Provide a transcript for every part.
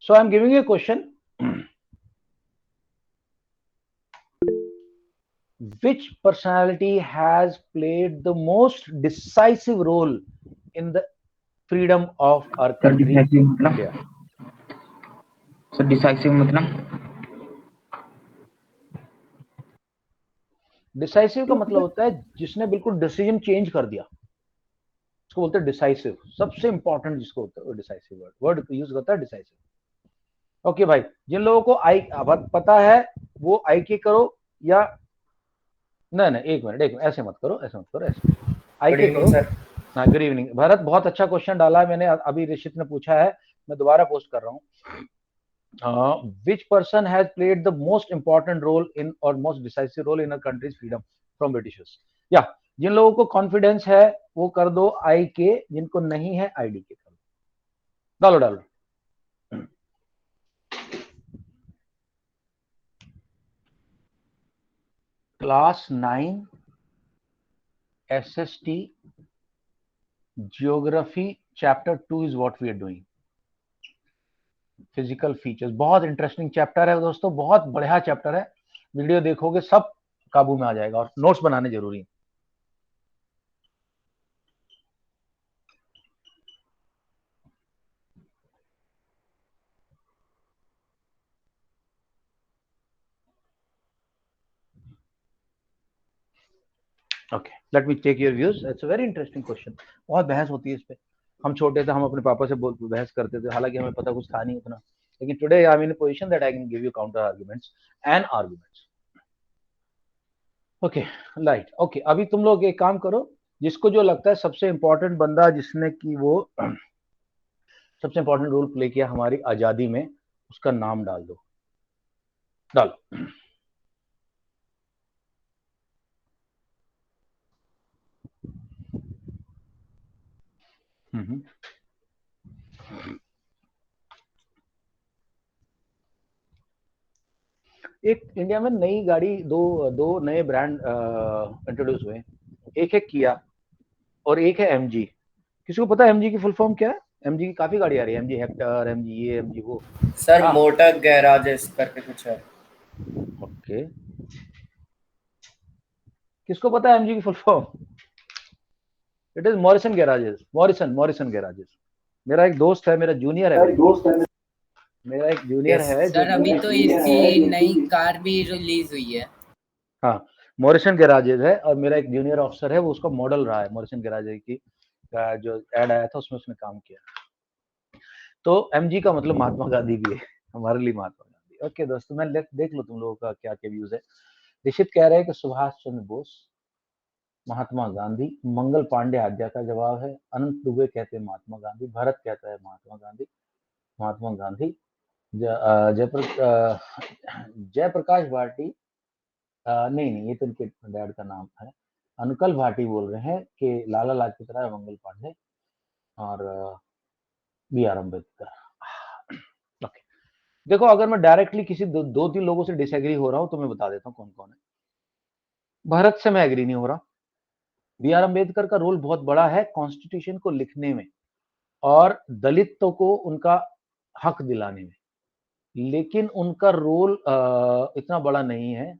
So I'm giving you a question. Which personality has played the most decisive role in the freedom of our sir country, decisive मतलब India? Sir decisive मतलब decisive का मतलब होता है जिसने बिल्कुल decision change कर दिया, उसको बोलते हैं डिसाइसिव। सबसे इंपॉर्टेंट जिसको होता है वो डिसाइसिव वर्ड यूज होता है, डिसाइसिव। ओके भाई, जिन लोगों को आई पता है वो आई के करो, या नहीं नहीं, एक मिनट, ऐसे मत करो, ऐसे आई गुड के इवनिंग करो। सर। हाँ, गुड इवनिंग भरत, बहुत अच्छा क्वेश्चन डाला है मैंने, अभी ऋषित ने पूछा है, मैं दोबारा पोस्ट कर रहा हूँ। Which person has played the most important role in और most decisive role in a country's freedom from Britishers? या जिन लोगों को कॉन्फिडेंस है वो कर दो आई के, जिनको नहीं है आई डी के कर दो। डालो डालो। Class 9 SST geography chapter 2 is what we are doing. Physical features बहुत इंटरेस्टिंग चैप्टर है दोस्तों, बहुत बढ़िया चैप्टर है। वीडियो देखोगे सब काबू में आ जाएगा, और नोट्स बनाने जरूरी है। Okay, let me take your views. It's a very interesting question. बहुत बहस होती है इस पे। हम छोटे थे, हम अपने पापा से बहस करते थे, हालांकि हमें पता कुछ था नहीं उतना। लेकिन today I am in a position that I can give you counter arguments and arguments. Okay, right. Okay, अभी तुम लोग एक काम करो, जिसको जो लगता है सबसे इंपॉर्टेंट बंदा जिसने की वो सबसे इंपॉर्टेंट रोल प्ले किया हमारी आजादी में, उसका नाम डाल दो। डालो। हम्म। एक इंडिया में नई गाड़ी, दो दो नए ब्रांड इंट्रोड्यूस हुए। एक है किया और एक है एमजी। किसी को पता है एमजी की फुल फॉर्म क्या है? एमजी की काफी गाड़ी आ रही है, एमजी हेक्टर, एमजी ये, एमजी वो। सर हाँ, मोटर गैराजेस करके कुछ है। ओके। किसको पता है एमजी की full form? It is Morrison garages, Morrison garages. मेरा एक दोस्त है, मेरा जूनियर है बेसिकली। मेरा एक जूनियर यस है जो सर अभी तो इसकी नई कार भी रिलीज हुई है। हाँ, मॉरिसन गैराजेस है, और मेरा एक जूनियर ऑफिसर है, वो उसका मॉडल रहा है मॉरिसन गैराजेस की। जो एड आया था उसमें उसने काम किया। तो एमजी का मतलब महात्मा गांधी भी है हमारे लिए, महात्मा गांधी। ओके दोस्तों, मैं देख लो तुम लोगों का क्या क्या व्यूज है। ऋषित कह रहे हैं कि सुभाष चंद्र बोस, महात्मा गांधी। मंगल पांडे आज्ञा का जवाब है। अनंत दुबे कहते हैं महात्मा गांधी। भरत कहता है महात्मा गांधी, महात्मा गांधी। जयप्रकाश भाटी, नहीं नहीं, ये तो उनके डैड का नाम है। अनुकल भाटी बोल रहे हैं कि लाला लाजपत राय, मंगल पांडे और बी आर अम्बेडकर। ओके, देखो अगर मैं डायरेक्टली किसी दो तीन लोगों से डिसएग्री हो रहा हूं तो मैं बता देता हूं कौन कौन है। भरत से मैं एग्री नहीं हो रहा। बी आर अम्बेडकर का रोल बहुत बड़ा है कॉन्स्टिट्यूशन को लिखने में और दलितों को उनका हक दिलाने में, लेकिन उनका रोल इतना बड़ा नहीं है।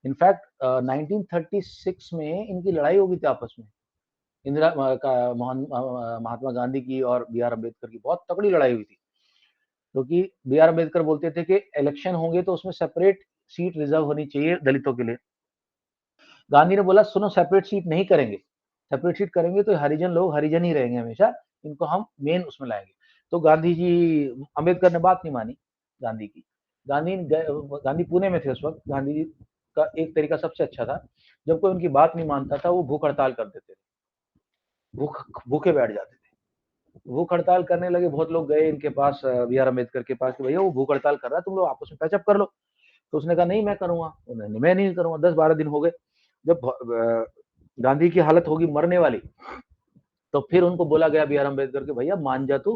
इनफैक्ट 1936 में इनकी लड़ाई हो गई थी आपस में, महात्मा गांधी की और बी आर अम्बेडकर की बहुत तगड़ी लड़ाई हुई थी। क्योंकि बी आर अम्बेडकर बोलते थे कि इलेक्शन होंगे तो उसमें सेपरेट सीट रिजर्व होनी चाहिए दलितों के लिए। गांधी ने बोला सुनो, सेपरेट सीट नहीं करेंगे, सेपरेट सीट करेंगे तो हरिजन लोग हरिजन ही रहेंगे हमेशा, इनको हम मेन उसमें लाएंगे। तो गांधी जी, अम्बेडकर ने बात नहीं मानी गांधी की। गांधी पुणे में थे उस वक्त। गांधी जी का एक तरीका सबसे अच्छा था, जब कोई उनकी बात नहीं मानता था वो भूख हड़ताल कर देते थे, भूखे बैठ जाते थे। भूख हड़ताल करने लगे, बहुत लोग गए इनके पास, बी आर अम्बेडकर के पास, कि भैया वो भूख हड़ताल कर रहा है, तुम लोग आपस में पैचअप कर लो। तो उसने कहा नहीं मैं करूंगा, मैं नहीं करूंगा। 10-12 दिन हो गए। जब गांधी की हालत होगी मरने वाली, तो फिर उनको बोला गया बी आर अम्बेडकर के, भैया मान जा तू।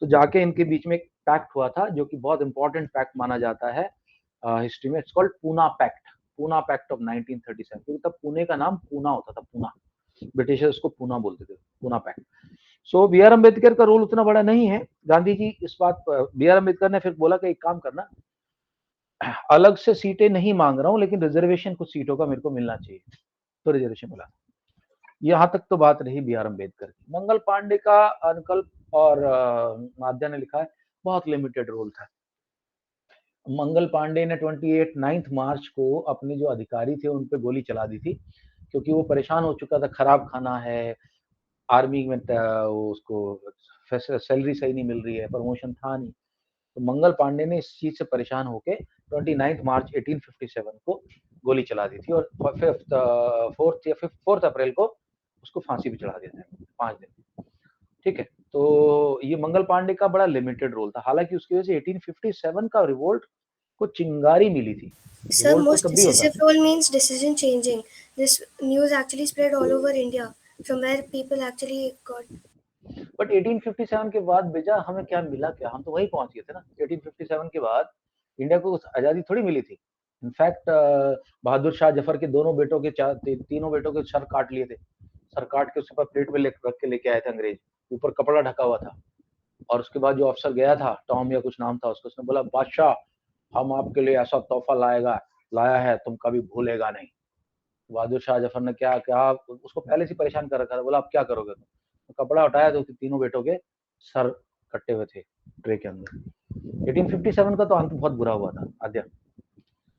तो जाके इनके बीच में एक पैक्ट हुआ था, जो कि बहुत इंपॉर्टेंट पैक्ट माना जाता है हिस्ट्री में। It's called Poona pact, Poona pact of 1937। क्योंकि तब पुणे का नाम पूना होता था, पूना। ब्रिटिशर्स को पूना बोलते थे, Poona pact. So B R Ambedkar का रोल उतना बड़ा नहीं है। गांधी जी इस बात पर, बी आर अम्बेडकर ने फिर बोला कि एक काम करना, अलग से सीटें नहीं मांग रहा हूं, लेकिन रिजर्वेशन कुछ सीटों का मेरे को मिलना चाहिए, तो रिजर्वेशन मिला। यहाँ तक तो बात रही बी आर अम्बेडकर की। मंगल पांडे का अनुकल्प और माध्या ने लिखा है, बहुत लिमिटेड रोल था। मंगल पांडे ने 9 मार्च को अपने जो अधिकारी थे उन पे गोली चला दी थी, क्योंकि वो परेशान हो चुका था, खराब खाना है, आर्मी में उसको सैलरी सही नहीं मिल रही है, प्रमोशन था नहीं। तो मंगल पांडे ने इस चीज से परेशान होकर 29 मार्च 1857 को गोली चला दी थी, और 4 अप्रैल को उसको फांसी पे चढ़ा दिया था, 5 दिन। ठीक है, तो ये मंगल पांडे का बड़ा लिमिटेड रोल था। हालांकि उसकी वजह से 1857 का रिवोल्ट को चिंगारी मिली थी। Sir, रिवोल्ट तो most तब भी होता decisive है। role means decision changing. This news actually spread all over India, from where people actually got. But 1857 के बाद बेजा हमें क्या मिला, क्या हम तो वहीं पहुंच गए थे ना। 1857 के बाद इंडिया को आजादी थोड़ी मिली थी। इनफैक्ट बहादुर शाह जफर के दोनों बेटों के तीनों बेटों के सर काट लिए थे। सर काट के उसके बाद प्लेट में रख के लेके आए थे अंग्रेज, ऊपर कपड़ा ढका हुआ था। और उसके बाद जो अफसर गया था, टॉम या कुछ नाम था उसका, उसने बोला बादशाह हम आपके लिए ऐसा तोहफा लाया है तुम कभी भूलेगा नहीं। बहादुर शाह जफर ने क्या क्या उसको पहले से परेशान कर रखा था। बोला आप क्या करोगे तुम? तो कपड़ा उठाया तो तीनों बेटों के सर कट्टे हुए थे ट्रे के अंदर। 1857 का तो अंत बहुत बुरा हुआ था आद्या।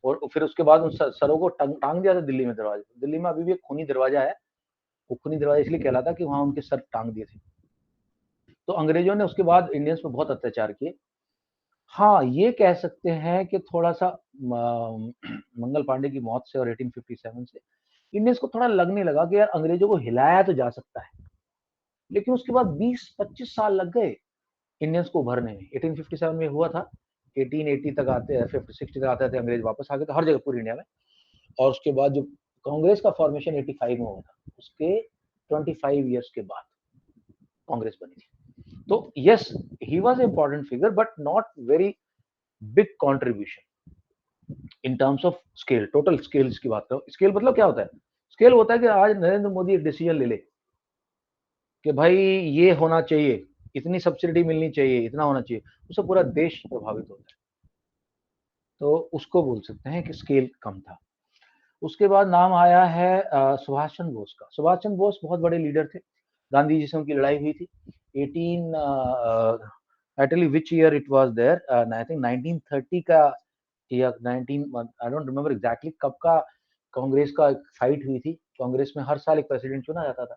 और फिर उसके बाद उन सरों को टांग दिया था दिल्ली में दरवाजे। दिल्ली में अभी भी एक खूनी दरवाजा है, वो खूनी दरवाजा इसलिए कहलाता कि वहां उनके सर टांग दिए थे। तो अंग्रेजों ने उसके बाद इंडियंस पे बहुत अत्याचार किए। हाँ, ये कह सकते हैं कि थोड़ा-सा मंगल पांडे की मौत से और 1857 से इंडियंस को थोड़ा लगने लगा कि यार अंग्रेजों को हिलाया तो जा सकता है। लेकिन उसके बाद 20-25 साल लग गए इंडियंस को उभरने में। 1857 में हुआ था, 1880 तक आते 60 तक आते थे अंग्रेज वापस आ गए थे हर जगह पूरी इंडिया में। और उसके बाद जो कांग्रेस का फॉर्मेशन 85 में हुआ था, उसके 25 ईयर्स के बाद कांग्रेस बनी थी। तो yes, he was important figure but not very big contribution in terms of scale. Total scales की बात करो, स्केल मतलब क्या होता है? स्केल होता है कि आज नरेंद्र मोदी एक डिसीजन ले ले कि भाई ये होना चाहिए, इतनी सब्सिडी मिलनी चाहिए, इतना होना चाहिए, उससे पूरा देश प्रभावित होता है। तो उसको बोल सकते हैं कि स्केल कम था। उसके बाद नाम आया है सुभाष चंद्र बोस का। सुभाष चंद्र बोस बहुत बड़े लीडर थे। गांधी जी से उनकी लड़ाई हुई थी 18 I tell you which year it was there. I think 1930 का या 19 आई डोंट रिमेम्बर एग्जैक्टली कब का कांग्रेस का फाइट हुई थी। कांग्रेस में हर साल एक प्रेसिडेंट चुना जाता था।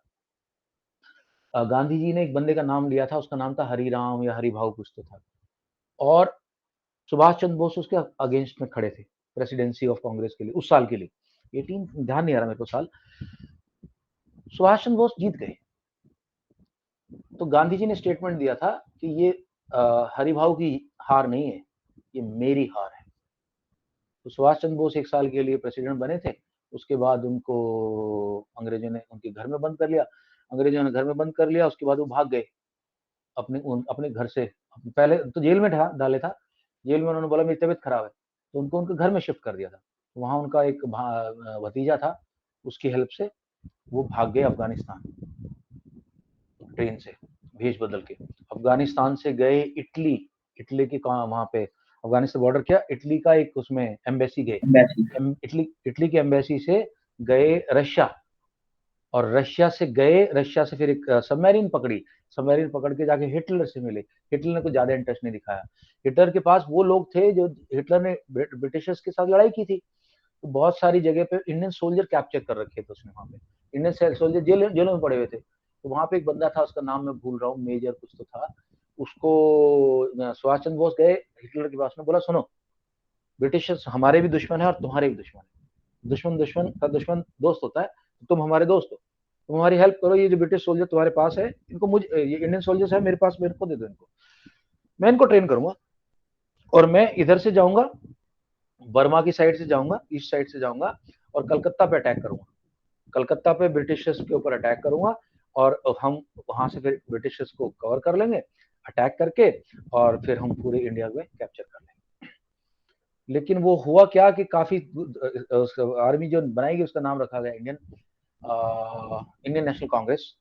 गांधी जी ने एक बंदे का नाम लिया था, उसका नाम था हरिराम या हरिभाऊ कुछ तो था, और सुभाष चंद्र बोस उसके अगेंस्ट में खड़े थे प्रेसिडेंसी ऑफ कांग्रेस के लिए उस साल के लिए। 18 ध्यान नहीं आ रहा मेरे को साल। सुभाष चंद्र बोस जीत गए। तो गांधी जी ने स्टेटमेंट दिया था कि ये हरिभाऊ की हार नहीं है, ये मेरी हार है। तो सुभाष चंद्र बोस एक साल के लिए प्रेसिडेंट बने थे। उसके बाद उनको अंग्रेजों ने उनके घर में बंद कर लिया। अंग्रेजों ने घर में बंद कर लिया, उसके बाद वो भाग गए अपने घर से। पहले तो जेल में डाले था। जेल में उन्होंने बोला मेरी तबीयत खराब है, तो उनको उनके घर में शिफ्ट कर दिया था। वहां उनका एक भतीजा था, उसकी हेल्प से वो भाग गए अफगानिस्तान ट्रेन से भेष बदल के। अफगानिस्तान से गए इटली। इटली के वहां पे अफगानिस्तान बॉर्डर किया, इटली का एक उसमें एम्बेसी गए। इटली की एम्बेसी से गए रशिया, और रशिया से फिर एक सबमरीन पकड़ी। सबमरीन पकड़ के जाके हिटलर से मिले। हिटलर ने कुछ ज्यादा इंटरेस्ट नहीं दिखाया। हिटलर के पास वो लोग थे जो हिटलर ने ब्रिटिशर्स के साथ लड़ाई की थी, तो बहुत सारी जगह पे इंडियन सोल्जर कैप्चर कर रखे थे उसने। वहां पे इंडियन सोल्जर जेलों में पड़े हुए थे। तो वहां पे एक बंदा था, उसका नाम मैं भूल रहा हूँ, मेजर कुछ तो था। उसको सुभाष चंद्र बोस गए हिटलर के पास में, बोला सुनो ब्रिटिशर्स हमारे भी दुश्मन है और तुम्हारे भी दुश्मन है। दुश्मन का दुश्मन दोस्त होता है, तो तुम हमारे दोस्त हो, तुम हमारी हेल्प करो। ये जो ब्रिटिश सोल्जर तुम्हारे पास है, इनको मुझे, ये इंडियन सोल्जर्स है मेरे पास, मेरे को दे दो इनको, मैं इनको ट्रेन करूंगा और मैं इधर से जाऊंगा, बर्मा की साइड से जाऊंगा, ईस्ट साइड से जाऊंगा और कलकत्ता पे अटैक करूंगा। कलकत्ता पे ब्रिटिशर्स के ऊपर अटैक करूंगा और हम वहां से फिर ब्रिटिशर्स को कवर कर लेंगे अटैक करके, और फिर हम पूरे इंडिया में कैप्चर कर लेंगे। लेकिन वो हुआ क्या कि काफी आर्मी जो बनाएगी उसका नाम रखा गया इंडियन नेशनल कांग्रेस,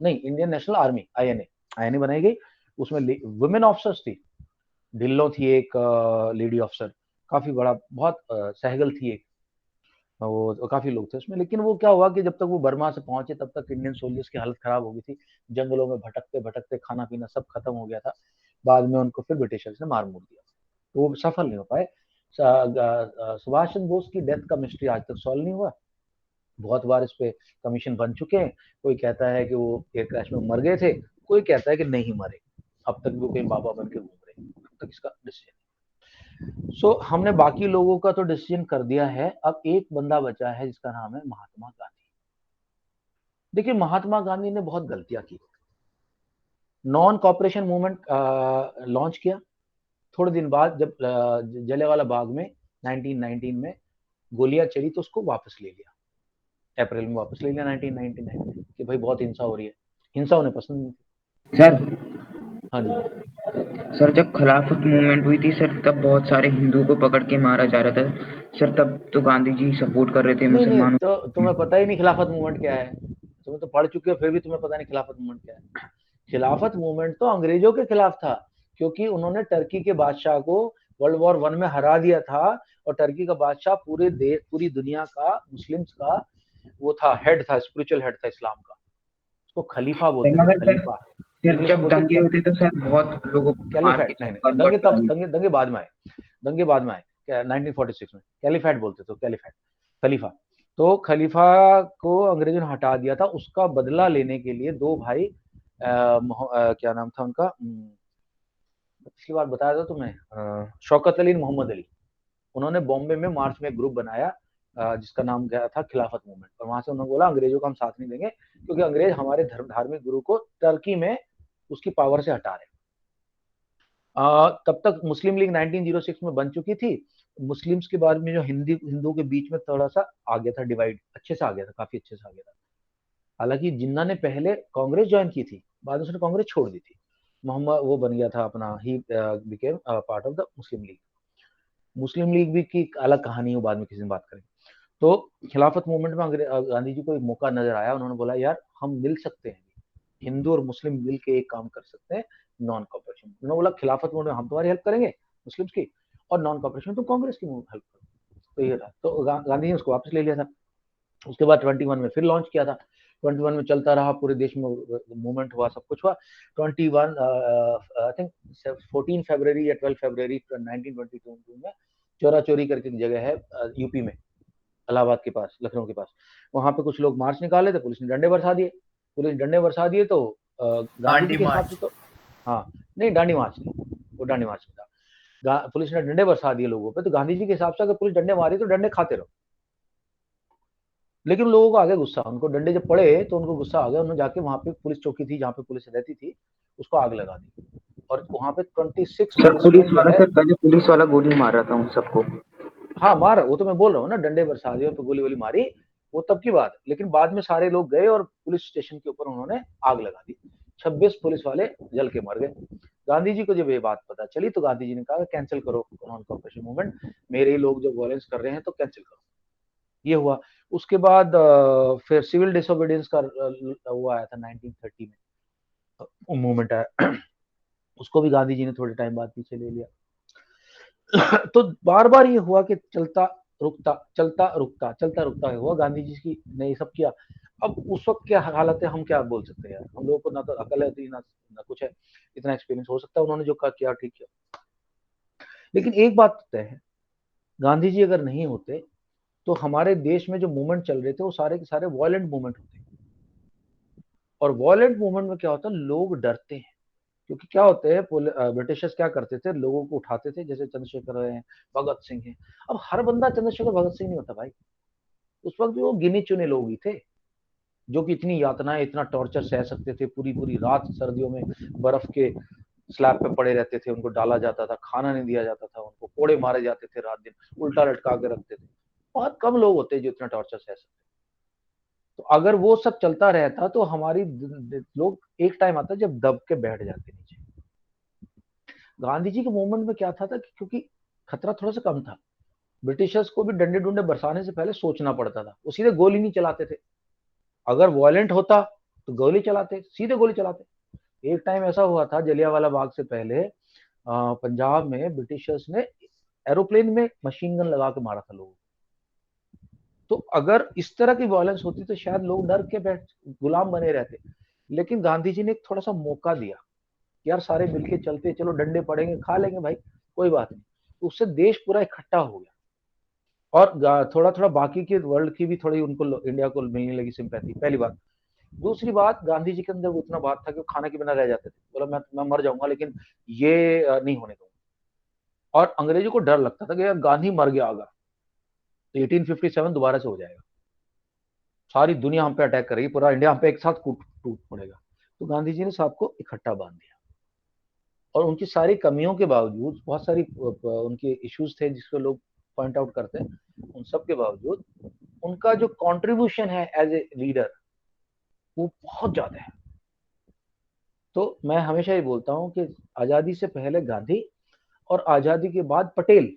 नहीं Indian national army, INA। INA बनाई गई, उसमें वुमेन ऑफिसर्स थी, ढिल्लो थी एक लेडी ऑफिसर, काफी बड़ा, बहुत सहगल थी एक, वो काफी लोग थे उसमें। लेकिन वो क्या हुआ कि जब तक वो बर्मा से पहुंचे तब तक इंडियन सोल्जर्स की हालत खराब हो गई थी, जंगलों में भटकते भटकते खाना पीना सब खत्म हो गया था। बाद में उनको फिर ब्रिटिशर्स ने मार मुर दिया, तो वो सफल नहीं हो पाए। सुभाष चंद्र बोस की डेथ का मिस्ट्री आज तक सॉल्व नहीं हुआ। बहुत बार इस पे कमीशन बन चुके हैं, कोई कहता है कि वो एयर क्रैश में मर गए थे, कोई कहता है कि नहीं मरे, अब तक भी वो कहीं बाबा बन के घूम रहे हैं, अब तक इसका डिसीजन। हमने बाकी लोगों का तो डिसीजन कर दिया है, अब एक बंदा बचा है जिसका नाम है महात्मा गांधी। देखिए, महात्मा गांधी ने बहुत गलतियां की। नॉन कॉपरेशन मूवमेंट लॉन्च किया, थोड़े दिन बाद जब जलियांवाला बाग में 1919 में गोलियां चली तो उसको वापस ले लिया, अप्रैल में वापस ले लिया 1999 में, कि भाई बहुत हिंसा हो रही है, हिंसा उन्हें पसंद नहीं थी। सर हाँ जी सर, जब खिलाफत मूवमेंट हुई थी सर, तब बहुत सारे हिंदू को पकड़ के मारा जा रहा था सर, तब तो गांधी जी सपोर्ट कर रहे थे नहीं नहीं, मुसलमानों। तो तुम्हें पता ही नहीं खिलाफत मूवमेंट क्या है, तुम्हें तो पढ़ चुके हो फिर भी तुम्हें पता नहीं खिलाफत मूवमेंट क्या है। खिलाफत मूवमेंट तो अंग्रेजों के खिलाफ था, क्योंकि उन्होंने टर्की के बादशाह को वर्ल्ड वॉर 1 में हरा दिया था, और टर्की का बादशाह पूरे देश, पूरी दुनिया का, मुस्लिम्स का वो था, हेड था, स्पिरिचुअल हेड था इस्लाम का, उसको खलीफा बोलते थे, मगर सर, खलीफा। फिर इंग्लिश में जब बोलते दंगे होते तो सर बहुत लोगों को मार के कैलिफेट, नहीं नहीं, दंगे कन्वर्ट कर तब, दिया। दंगे बाद में आए, दंगे बाद में आए, 1946 में कैलिफेट बोलते थे, कैलिफेट, खलीफा। तो खलीफा को अंग्रेजों ने हटा दिया था, उसका बदला लेने के लिए दो भाई, क्या नाम था उनका, पिछली बार बताया था तुम्हें, शौकत अली, मोहम्मद अली, उन्होंने बॉम्बे में मार्च में एक ग्रुप बनाया, जिसका नाम गया था खिलाफत मूवमेंट, और वहां से उन्होंने बोला अंग्रेजों का हम साथ नहीं देंगे, क्योंकि अंग्रेज हमारे धार्मिक गुरु को टर्की में उसकी पावर से हटा रहे। तब तक मुस्लिम लीग 1906 में बन चुकी थी। मुस्लिम्स के बारे में जो हिंदुओं के बीच में थोड़ा सा आ गया था डिवाइड, अच्छे से आ गया था, काफी अच्छे से आ गया था। हालांकि जिन्ना ने पहले कांग्रेस ज्वाइन की थी, बाद में उसने कांग्रेस छोड़ दी थी, मोहम्मद वो बन गया था अपना, he became part of the Muslim league. Muslim league भी की अलग कहानी है, बाद में किसी दिन बात करेंगे। तो खिलाफत मूवमेंट में गांधी जी को एक मौका नजर आया, उन्होंने बोला यार हम मिल सकते हैं, हिंदू और मुस्लिम मिल के एक काम कर सकते हैं, नॉन कॉपरेशन। उन्होंने बोला खिलाफत मूवमेंट में हम तुम्हारी हेल्प करेंगे मुस्लिम्स की, और नॉन कॉपरेशन में तुम कांग्रेस की हेल्प करो। तो ये था, तो गांधी जी ने उसको वापस ले लिया था। उसके बाद 21 में फिर लॉन्च किया था, 21 में चलता रहा, पूरे देश में मूवमेंट हुआ, सब कुछ हुआ। 21 आई थिंक 14 फरवरी या 12 फरवरी 1922 में चोरा चोरी करके एक जगह है यूपी में, इलाहाबाद के पास, लखनऊ के पास, वहां पे कुछ लोग मार्च निकाले थे, पुलिस ने डंडे बरसा दिए, तो गांधी जी दांडी के हिसाब से मार्च। तो, हाँ नहीं डांडी मार्च नहीं, वो डांडी मार्च नहीं था, पुलिस ने डंडे बरसा दिए लोगों पे, तो गांधी जी के हिसाब से अगर पुलिस डंडे मारी तो डंडे खाते रहो। लेकिन लोगों को आ गया गुस्सा, उनको डंडे जब पड़े तो उनको गुस्सा आ गया, उन्होंने जाके वहां पे पुलिस चौकी थी जहाँ पे पुलिस रहती थी, उसको आग लगा दी, और वहां पे 26 सर पुलिस पुलिसमैन जो वाला, है, सर पहले पुलिस वाला गोली मार रहा था उन सबको। हाँ मार, वो तो मैं बोल रहा हूँ ना, डंडे बरसा दिए तो गोली वोली मारी, वो तब की बात। लेकिन बाद में सारे लोग गए और पुलिस स्टेशन के ऊपर उन्होंने आग लगा दी, 26 पुलिस वाले जल के मर गए। गांधी जी को जब ये बात पता चली तो गांधी जी ने कहा कैंसिल करो नॉन कॉपरेशन मूवमेंट, मेरे ही लोग जो वायलेंस कर रहे हैं तो कैंसिल करो, ये हुआ। उसके बाद फिर सिविल डिसोबीडियंस का वो आया था 1930 में, मूवमेंट आया, उसको भी गांधी जी ने थोड़े टाइम बाद पीछे ले लिया। तो बार बार ये हुआ कि चलता रुकता, चलता रुकता, चलता रुकता हुआ, गांधी जी की ने ये सब किया। अब उस वक्त क्या हालत है, हम क्या बोल सकते हैं यार, हम लोगों को ना तो अकल है ना कुछ है, इतना एक्सपीरियंस हो सकता है, उन्होंने जो कहा किया ठीक किया। लेकिन एक बात तय है, गांधी जी अगर नहीं होते तो हमारे देश में जो मूवमेंट चल रहे थे वो सारे के सारे वायलेंट मूवमेंट होते, और वायलेंट मूवमेंट में क्या होता है, लोग डरते हैं, क्योंकि क्या होते हैं, ब्रिटिशर्स क्या करते थे, लोगों को उठाते थे, जैसे चंद्रशेखर हैं, भगत सिंह हैं। अब हर बंदा चंद्रशेखर भगत सिंह नहीं होता भाई, उस वक्त भी वो गिने चुने लोग ही थे, जो कि इतनी यातनाएं, इतना टॉर्चर सह सकते थे, पूरी पूरी रात सर्दियों में बर्फ के स्लैब पे पड़े रहते थे, उनको डाला जाता था, खाना नहीं दिया जाता था, उनको कोड़े मारे जाते थे, रात दिन उल्टा लटका के रखते थे। बहुत कम लोग होते जो इतना टॉर्चर सह सकते। तो अगर वो सब चलता रहता तो हमारी लोग, एक टाइम आता जब दब के बैठ जाते नीचे। गांधी जी के मूवमेंट में क्या था कि क्योंकि खतरा थोड़ा सा कम था, ब्रिटिशर्स को भी डंडे डुंडे बरसाने से पहले सोचना पड़ता था, वो सीधे गोली नहीं चलाते थे, अगर वायलेंट होता तो गोली चलाते, सीधे गोली चलाते। एक टाइम ऐसा हुआ था जलियांवाला बाग से पहले पंजाब में ब्रिटिशर्स ने एरोप्लेन में मशीन गन लगा के मारा था लोगों को। तो अगर इस तरह की वायलेंस होती तो शायद लोग डर के बैठ गुलाम बने रहते, लेकिन गांधी जी ने एक थोड़ा सा मौका दिया कि यार सारे मिलके चलते, चलो डंडे पड़ेंगे, खा लेंगे भाई, कोई बात नहीं। तो उससे देश पूरा इकट्ठा हो गया और थोड़ा थोड़ा बाकी के वर्ल्ड की भी थोड़ी उनको इंडिया को मिलने लगी सिंपैथी, पहली बात। दूसरी बात, गांधी जी के अंदर उतना बात था कि वो खाना के बिना रह जाते थे, बोला मैं मर जाऊंगा लेकिन ये नहीं होने दूंगा। और अंग्रेजों को डर लगता था कि यार गांधी मर गया अगर तो 1857 दोबारा से हो जाएगा, सारी दुनिया हम पे अटैक करेगी, पूरा इंडिया हम पे एक साथ टूट पड़ेगा। तो गांधी जी ने सबको इकट्ठा बांध दिया और उनकी सारी कमियों के बावजूद, बहुत सारी उनके इश्यूज थे जिसको लोग पॉइंट आउट करते हैं, उन सब के बावजूद उनका जो कंट्रीब्यूशन है एज ए लीडर वो बहुत ज्यादा है। तो मैं हमेशा ही बोलता हूं कि आजादी से पहले गांधी और आजादी के बाद पटेल,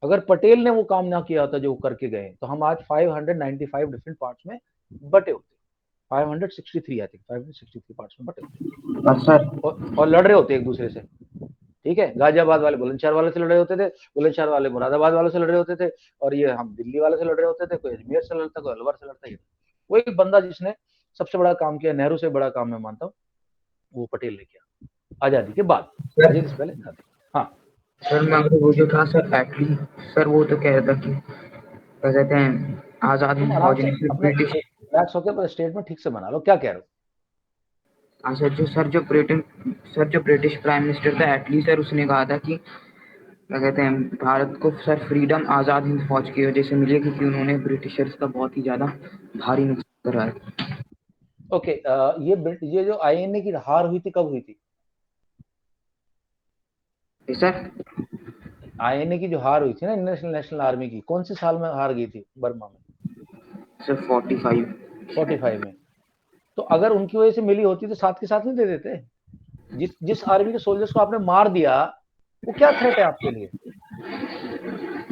अगर पटेल ने वो काम ना किया होता जो वो करके गए तो हम आज 595 डिफरेंट पार्ट्स में बटे होते, 563 आई थिंक 563 पार्ट्स में बटे होते और सर और लड़ रहे होते एक दूसरे से। ठीक है, गाजियाबाद वाले बुलंदशहर वाले से लड़ रहे होते थे, बुलंदशहर वाले मुरादाबाद वालों से लड़ रहे होते थे, और ये हम दिल्ली वाले से लड़ रहे होते थे, कोई अजमेर से लड़ता, कोई अलवर से लड़ता। वो एक बंदा जिसने सबसे बड़ा काम किया, नेहरू से बड़ा काम मैं मानता हूँ, वो पटेल ने किया आजादी के बाद, आजादी से पहले गांधी। हाँ सर मैं वो जो था सर एटली, सर वो तो कह रहा था कि क्या कहते हैं आजाद तुम हिंद आराम फौज से ने फिर अपने ब्रिटिश। रिलैक्स होकर अपने स्टेटमेंट ठीक से बना लो, क्या कह रहे हो? हाँ सर जो ब्रिटिश प्राइम मिनिस्टर था एटली सर, उसने कहा था कि क्या कहते हैं भारत को सर फ्रीडम आजाद हिंद फौज की वजह से मिली, क्योंकि उन्होंने ब्रिटिशर्स का बहुत ही ज्यादा भारी नुकसान करा है। ओके, ये जो आईएनए की हार हुई थी कब हुई थी? सर आईएनए की जो हार हुई थी ना, इंटरनेशनल नेशनल आर्मी की, कौन से साल में हार गई थी बर्मा में? सर 45 में। तो अगर उनकी वजह से मिली होती तो साथ के साथ नहीं दे देते? जिस आर्मी के सोल्जर्स को आपने मार दिया वो क्या थ्रेट है आपके लिए?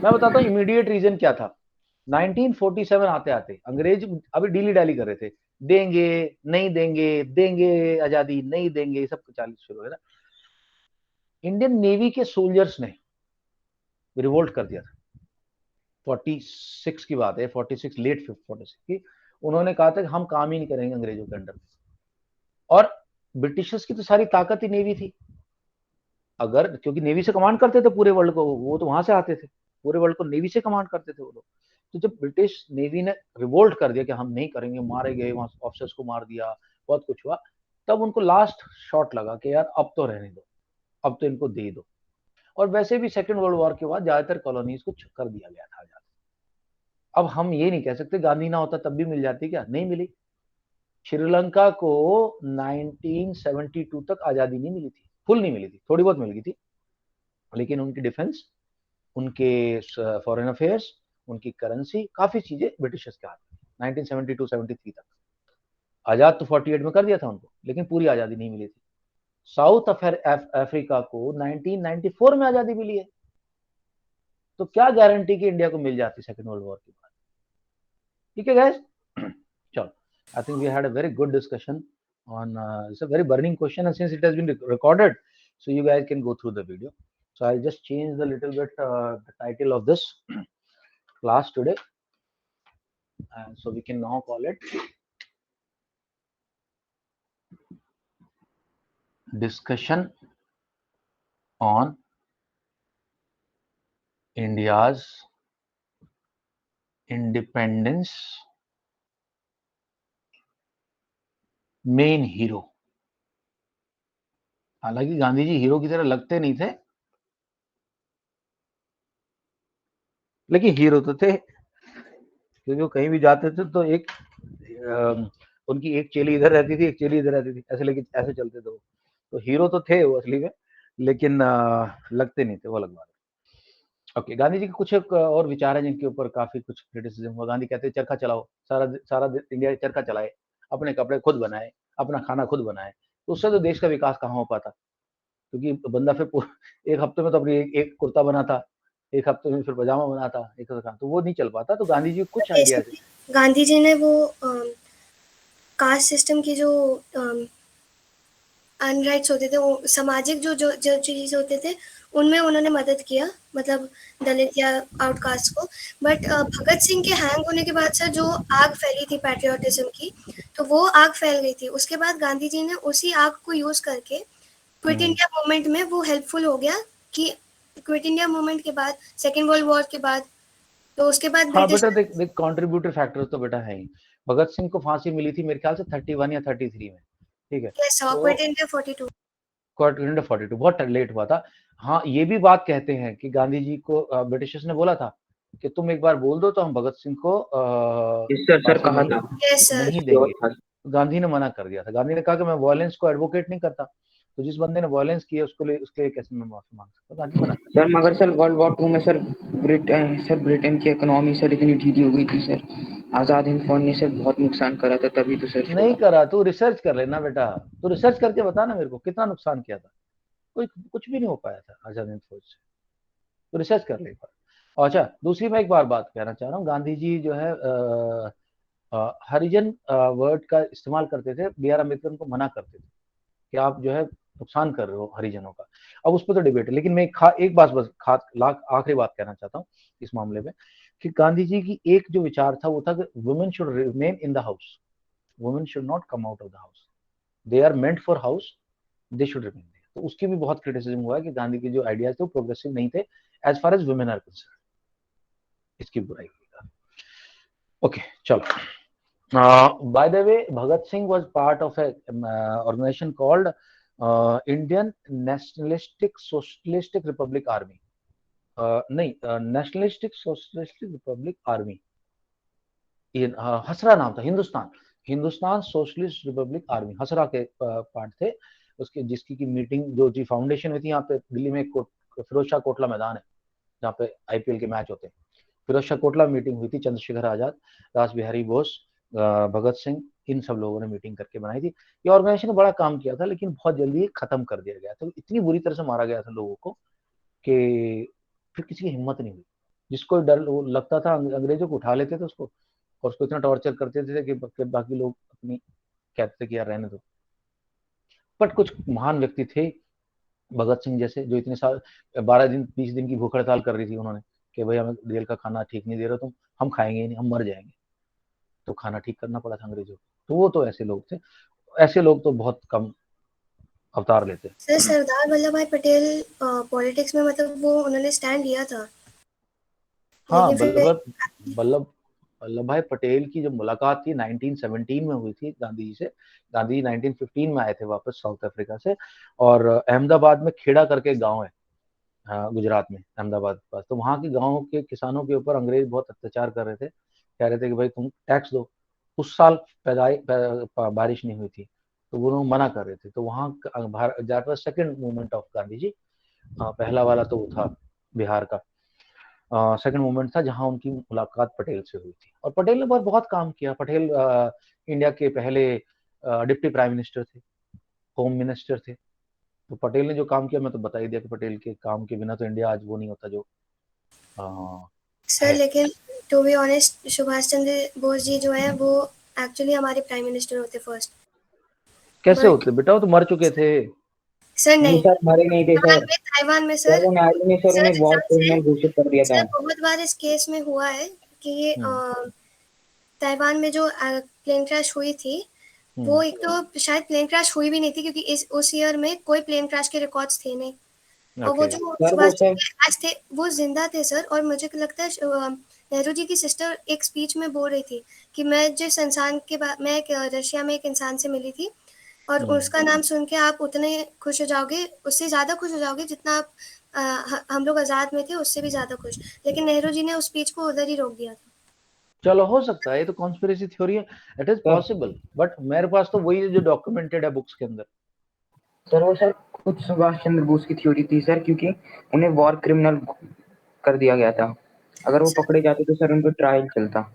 मैं बताता हूँ इमीडिएट रीजन क्या था। 1947 आते आते अंग्रेज अभी डीली डाली कर रहे थे, देंगे नहीं देंगे, देंगे आजादी नहीं देंगे, सब चालीस शुरू है ना। इंडियन नेवी के सोल्जर्स ने रिवोल्ट कर दिया था, 46 की बात है, 46 लेट 46 की। उन्होंने कहा था कि हम काम ही नहीं करेंगे अंग्रेजों के अंडर में, और ब्रिटिशर्स की तो सारी ताकत ही नेवी थी, अगर क्योंकि नेवी से कमांड करते थे पूरे वर्ल्ड को, वो तो वहां से आते थे, पूरे वर्ल्ड को नेवी से कमांड करते थे वो लोग। तो जब ब्रिटिश नेवी ने रिवोल्ट कर दिया कि हम नहीं करेंगे, मारे गए, वहां ऑफिसर्स को मार दिया, बहुत कुछ हुआ, तब उनको लास्ट शॉट लगा कि यार अब तो रहने दो, अब तो इनको दे दो। और वैसे भी सेकेंड वर्ल्ड वॉर के बाद ज्यादातर कॉलोनीज को कर दिया गया था आजाद। अब हम ये नहीं कह सकते गांधी ना होता तब भी मिल जाती, क्या नहीं मिली? श्रीलंका को 1972 तक आजादी नहीं मिली थी, फुल नहीं मिली थी, थोड़ी बहुत मिल गई थी, लेकिन उनकी डिफेंस, उनके फॉरेन अफेयर्स, उनकी करेंसी, काफी चीजें ब्रिटिशर्स के हाथ में 1972-73 तक। आजाद तो 48 में कर दिया था उनको, लेकिन पूरी आजादी नहीं मिली थी। साउथ अफ्रीका को 1994 में आजादी मिली है, तो क्या गारंटी कि इंडिया को मिल जाती सेकेंड वर्ल्ड वॉर के बाद? ठीक है गाइस, चलो, I think we had a very good discussion on it's a very burning question, and since it has been recorded, so you guys can go through the video. So I'll just change the little bit the title of this class today, and so we can now call it discussion on India's independence main hero. हालांकि Gandhi ji hero की तरह लगते नहीं थे, लेकिन hero तो थे, क्योंकि वो कहीं भी जाते थे तो एक उनकी एक चेली इधर रहती थी, एक चेली इधर रहती थी, ऐसे लेके ऐसे चलते थे वो। तो हीरो तो थे वो असली में, लेकिन लगते नहीं थे, वो अलग बात है। ओके, गांधी जी के कुछ एक और विचार है जिनके ऊपर काफी कुछ क्रिटिसिज्म हुआ। गांधी कहते हैं चरखा चलाओ, सारा सारा इंडिया चरखा चलाए, अपने कपड़े खुद बनाए, अपना खाना खुद बनाए, तो उससे तो देश का विकास कहाँ हो पाता, क्योंकि बंदा फिर एक हफ्ते में तो अपनी एक कुर्ता बना था, एक हफ्ते में फिर पजामा बना था, एक तो वो नहीं चल पाता। तो गांधी जी कुछ आइडियाज है। गांधी जी ने वो कास्ट सिस्टम की जो अनराइट्स होते थे, वो सामाजिक जो जो जो चीज़ होते थे उनमें उन्होंने मदद किया, मतलब दलित या आउटकास्ट को। बट भगत सिंह के हैंग होने के बाद सर जो आग फैली थी पैट्रियोटिज्म की, तो वो आग फैल गई थी। उसके बाद गांधी जी ने उसी आग को यूज़ करके क्विट इंडिया मूवमेंट में वो हेल्पफुल हो गया कि क्विट इंडिया मूवमेंट के बाद, सेकेंड वर्ल्ड वॉर के बाद, तो उसके बाद हाँ ब्रिटिश। बेटा, देख देख कंट्रीब्यूटर फैक्टर्स तो बेटा है ही। भगत सिंह को फांसी मिली थी मेरे ख्याल से 31 या 33 में, ठीक है। यस सर, तो क्विट इंडिया 42। क्वार्टर 42 बहुत लेट हुआ था। हाँ, ये भी बात कहते हैं कि गांधी जी को ब्रिटिशर्स ने बोला था कि तुम एक बार बोल दो तो हम भगत सिंह को यस सर, सर फांसी कहा नहीं था। Yes sir. नहीं देंगे। गांधी ने मना कर दिया था। गांधी ने कहा कि मैं वायलेंस को एडवोकेट नहीं करता, तो जिस बंदे ने वायलेंस किया उसके लिए कैसे मैं माफी मांग सकता हूँ। गांधी मना कर सर मगर सर वर्ल्ड वॉर 2 में सर ब्रिटेन की इकोनॉमी सर इतनी ढीली हो गई थी सर, आजाद हिंद फौज ने सर बहुत नुकसान करा था, तभी तो सर नहीं छोड़ा। करा। तू रिसर्च कर लेना बेटा, तू रिसर्च करके बता ना मेरे को कितना नुकसान किया था। कोई कुछ भी नहीं हो पाया था आजाद हिंद फौज से। तो रिसर्च कर ले एक बार। अच्छा, दूसरी मैं एक बार बात कहना चाह रहा हूँ। गांधी जी जो है हरिजन वर्ड का इस्तेमाल करते थे। बी आर अम्बेडकर उनको मना करते थे कि आप जो है नुकसान कर रहे हो हरिजनों का। अब उस पर तो डिबेट है, लेकिन मैं एक बात बस आखिरी बात कहना चाहता हूँ इस मामले में कि गांधी जी की एक जो विचार था वो था कि women should remain in the house, women should not come out of the house, they are meant for house, they should remain there. तो उसकी भी बहुत क्रिटिसिज्म हुआ है कि गांधी के जो आइडियाज थे वो प्रोग्रेसिव नहीं थे as far as women are concerned. इसकी बुराई हुई। ओके चलो। By the way, Bhagat Singh was part of a organization called Indian Nationalistic Socialistic Republic Army. नहीं, Nationalistic Socialistic Republic Army, ये हसरा नाम था। हिंदुस्तान सोशलिस्ट रिपब्लिक आर्मी हसरा के पार्ट थे उसके, जिसकी की मीटिंग जो जी फाउंडेशन हुई थी यहाँ पे दिल्ली में। फिरोज शाह कोटला मैदान है जहाँ पे आईपीएल के मैच होते हैं। फिरोज शाह कोटला मीटिंग हुई थी। चंद्रशेखर आजाद, रास बिहारी बोस, भगत सिंह, इन सब लोगों ने मीटिंग करके बनाई थी। ये ऑर्गेनाइजेशन ने बड़ा काम किया था, लेकिन बहुत जल्दी खत्म कर दिया गया था। इतनी बुरी तरह से मारा गया था लोगों को कि फिर किसी की हिम्मत नहीं हुई। जिसको डर लगता था अंग्रेजों को उठा लेते थे उसको, और उसको इतना टॉर्चर करते थे कि बाकी लोग अपनी कहते थे कि यार रहने दो। बट कुछ महान व्यक्ति थे भगत सिंह जैसे, जो इतने साल 12 दिन 20 दिन की भूख हड़ताल कर रही थी उन्होंने कि भाई हमें जेल का खाना ठीक नहीं दे रहे तुम, हम खाएंगे ही नहीं, हम मर जाएंगे। तो खाना ठीक करना पड़ा था अंग्रेजों को। तो वो तो ऐसे लोग थे। ऐसे लोग तो बहुत कम अवतार लेते हैं। सर सरदार वल्लभ भाई पटेल पॉलिटिक्स में, मतलब वो उन्होंने स्टैंड लिया था, हाँ, लेकिन फिर वल्लभ वल्लभ भाई पटेल की जो मुलाकात थी 1917 में हुई थी गांधी जी से। गांधी जी 1915 में आए थे वापस साउथ अफ्रीका से, और अहमदाबाद में खेड़ा करके गांव है, गुजरात में, अहमदाबाद के पास। तो वहाँ के गाँव के किसानों के ऊपर अंग्रेज बहुत अत्याचार कर रहे थे। कह रहे थे कि भाई तुम टैक्स दो। उस साल बारिश नहीं हुई थी, तो वो लोग मना कर रहे थे। तो वहाँ जाकर second movement of Gandhi ji, पहला वाला तो वो था बिहार का, सेकंड मूवमेंट था जहां उनकी मुलाकात पटेल से हुई थी। और पटेल ने बहुत बहुत काम किया। पटेल इंडिया के पहले डिप्टी प्राइम मिनिस्टर थे, होम मिनिस्टर थे। तो पटेल ने जो काम किया मैं तो बता ही दिया कि पटेल के काम के बिना तो इंडिया आज वो नहीं होता जो सर है। लेकिन to be honest, Subhash Chandra Bose ji जो है वो एक्चुअली हमारे प्राइम मिनिस्टर होते फर्स्ट। कैसे बट होते बेटा, वो तो मर चुके थे। सर नहीं नहीं, सर, मरे नहीं थे सर। ताइवान में सर सर, वो नायडू ने सर उन्हें वॉर सर क्रिमिनल घोषित कर दिया था। बहुत बार इस केस में हुआ है कि ताइवान में जो प्लेन क्रैश हुई थी, वो एक तो शायद प्लेन क्रैश हुई भी नहीं थी, क्योंकि इस उस ईयर में कोई प्लेन क्रैश के रिकॉर्ड्स थे नहीं। और वो ओके। जो सर वो सुभाष सर चंद्र आज थे वो जिंदा थे सर। और मुझे लगता है नेहरू जी की सिस्टर एक स्पीच में बोल रही थी कि मैं जिस इंसान के बाद, मैं रशिया में एक इंसान से मिली थी, और उसका नाम सुन के आप उतने खुश हो जाओगे, उससे ज़्यादा खुश हो जाओगे जितना आप हम लोग आज़ाद में थे उससे भी ज़्यादा खुश। लेकिन नेहरू जी ने उस स्पीच को उधर ही रोक दिया था। चलो, हो सकता है, ये तो कॉन्स्पिरेसी थ्योरी है। It is sir possible, but मेरे पास तो वही है जो डॉक्यूमेंटेड है बुक्स के अंदर। सर वो सर खुद सुभाष चंद्र बोस की थ्योरी थी सर, क्योंकि उन्हें वॉर क्रिमिनल कर दिया गया था। अगर वो पकड़े जाते तो सर उन पर ट्रायल चलता।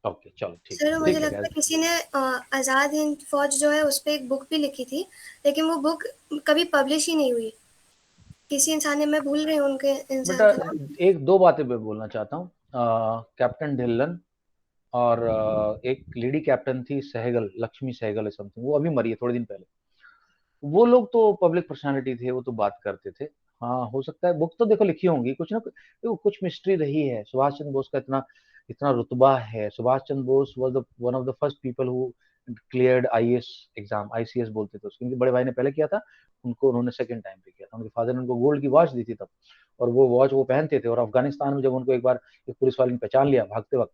ओके चलो, ठीक सर मुझे ठीक है लगता है guys। किसी ने आज़ाद हिंद फौज जो है उस पर एक बुक भी लिखी थी, लेकिन वो बुक कभी पब्लिश ही नहीं हुई। किसी इंसान ने, मैं भूल रही हूँ उनके बेटा इंसान का नाम। एक दो बातें मैं बोलना चाहता हूँ। कैप्टन ढिल्लन और एक लेडी कैप्टन थी सहगल, लक्ष्मी सहगल है समथिंग, वो अभी मरी है थोड़े दिन पहले। वो लोग तो पब्लिक पर्सनालिटी थे, वो तो बात करते थे। हाँ, हो सकता है बुक तो देखो लिखी होंगी कुछ ना कुछ, देखो कुछ मिस्ट्री रही है। सुभाष चंद्र बोस का इतना इतना रुतबा है। Subhash Chandra Bose was the one of the first people who cleared IAS exam, ICS बोलते थे उसको, क्योंकि बड़े भाई ने पहले किया था, उनको उन्होंने सेकंड टाइम पे किया था। उनके फादर ने उनको गोल्ड की वॉच दी थी तब, और वो वॉच वो पहनते थे। और अफगानिस्तान में जब उनको एक बार एक पुलिस वाले ने पहचान लिया भागते वक्त,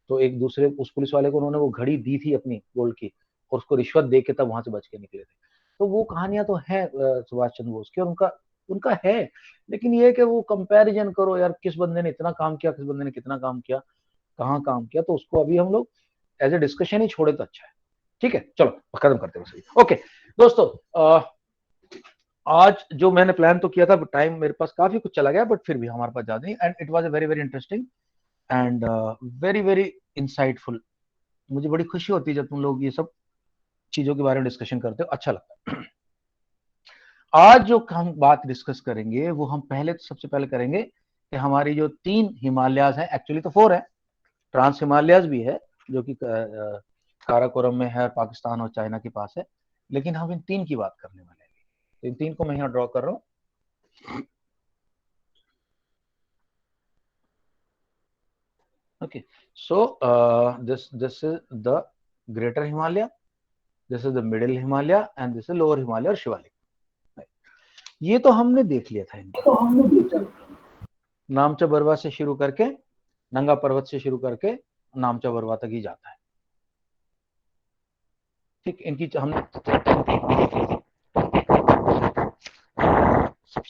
तो एक दूसरे उस पुलिस वाले को उन्होंने वो घड़ी दी थी अपनी गोल्ड की, और उसको रिश्वत दे के तब वहां से बच के निकले थे। तो वो कहानियां तो है सुभाष चंद्र बोस की, और उनका उनका है। लेकिन ये है कि वो कंपैरिजन करो यार, किस बंदे ने इतना काम किया, किस बंदे ने कितना काम किया, कहाँ काम किया, तो उसको अभी हम लोग एज ए डिस्कशन ही छोड़े तो अच्छा है। ठीक है, चलो खत्म करते हैं। ओके दोस्तों, आज जो मैंने प्लान तो किया था, टाइम मेरे पास काफी कुछ चला गया, बट फिर भी हमारे पास ज्यादा नहीं, and it was a very very interesting and very very insightful. मुझे बड़ी खुशी होती है जब तुम लोग ये सब चीजों के बारे में डिस्कशन करते हो, अच्छा लगता है। आज जो हम बात डिस्कस करेंगे वो हम पहले तो सबसे पहले करेंगे कि हमारी जो 3 हिमालयाज हैं, एक्चुअली तो 4 है, ट्रांस हिमालयाज भी है जो कि काराकोरम में है, पाकिस्तान और चाइना के पास है, लेकिन हम इन 3 की बात करने वाले हैं। तो इन 3 को मैं यहाँ ड्रॉ कर रहा हूँ। Okay, so this is the greater Himalaya, this is the middle Himalaya, and this is lower Himalaya और शिवालिक। ये तो हमने देख लिया था इनको। नामचा बरवा से शुरू करके, नंगा पर्वत से शुरू करके नामचा बरवा तक ही जाता है। ठीक, इनकी हमने सबसे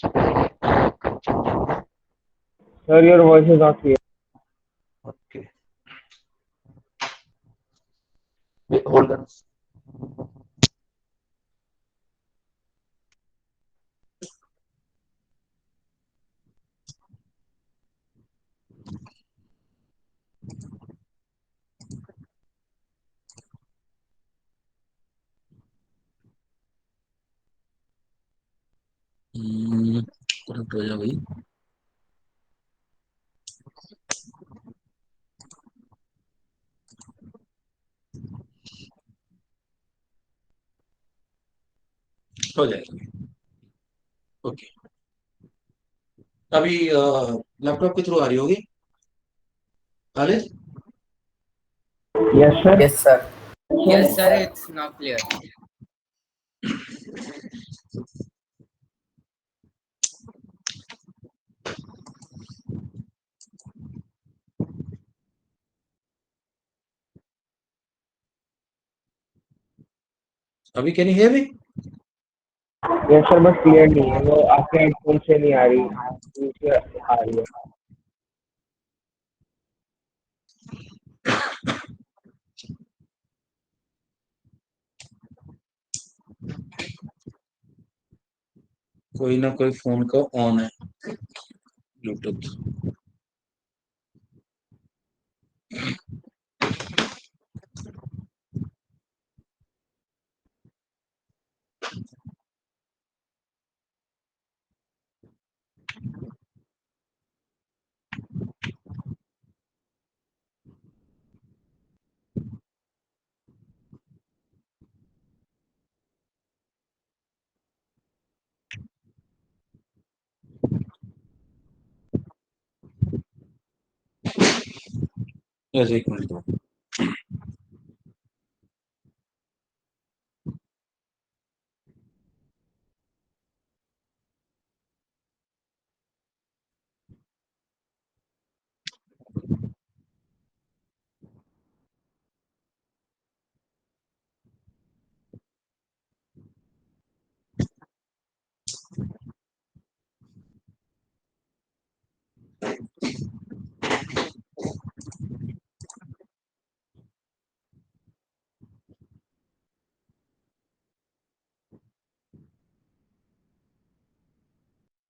पहले Kanchenjunga. Sir, your voice is not clear. Okay, hold on. Connect हो जा भाई। हो जाएगा। ओके, अभी लैपटॉप के थ्रू आ रही होगी Khalid? Yes, sir. Yes, sir. Yes, sir, it's now clear. अभी can you hear me? Yes, sir, बस क्लियर नहीं है, वो आपके हेडफोन से नहीं आ रही, नीचे आ रही है। कोई ना कोई फोन का ऑन है ब्लूटूथ। यस, एक मिनट दो।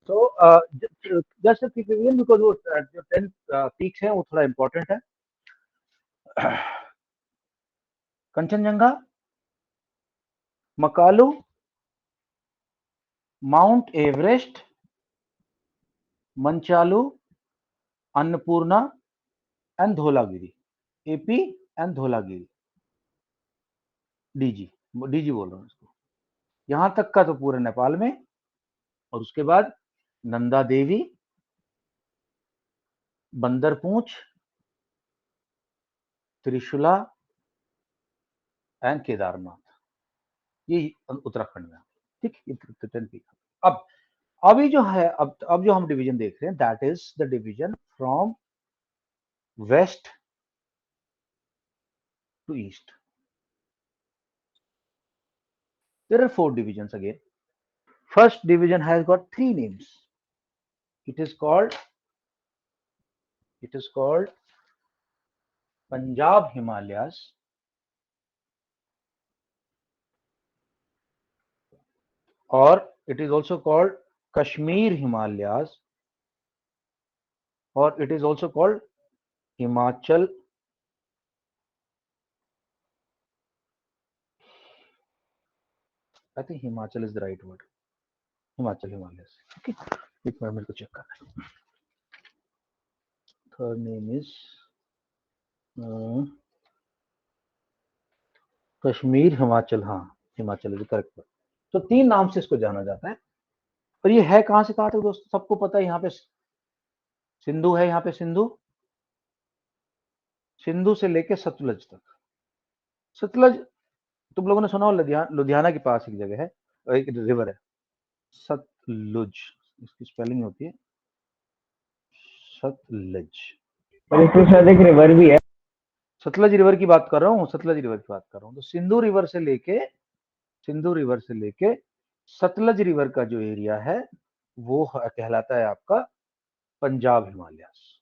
तो जस्ट कीप रिवीजन, बिकॉज वो जो 10 पीक्स हैं वो थोड़ा इंपॉर्टेंट है। Kanchenjunga, Makalu, Mount Everest, Manaslu, Annapurna and Dhaulagiri, AP and Dhaulagiri, DG, DG बोल रहा हूँ इसको। यहां तक का तो पूरे नेपाल में, और उसके बाद नंदा देवी, बंदरपूंछ, त्रिशूला एंड केदारनाथ, ये उत्तराखंड में। ठीक, ये 10 पीक। अब अभी जो है, अब जो हम डिवीजन देख रहे हैं, that is the division from west to east. There are 4 divisions again. First division has got 3 names. It is called Punjab Himalayas, or it is also called Kashmir Himalayas, or it is also called Himachal I think Himachal is the right word. Himachal Himalayas. Okay, एक minute मेरे को check करना है. Third name is Kashmir Himachal. हाँ, Himachal is correct word. तो 3 नाम से इसको जाना जाता है. और ये है कहां से कहां तक दोस्तों? सबको पता है. यहाँ पे सिंधु है, यहाँ पे सिंधु से लेके सतलज तक. सतलज तुम लोगों ने सुना हो, लुधियाना के पास एक जगह है, एक रिवर है सतलुज. इसकी स्पेलिंग होती है सतलज. और इसमें शायद एक रिवर भी है. सतलज रिवर की बात कर रहा हूँ, सतलज रिवर की बात कर रहा हूँ. तो सिंधु रिवर से लेके सतलज रिवर का जो एरिया है वो कहलाता है आपका Punjab Himalayas.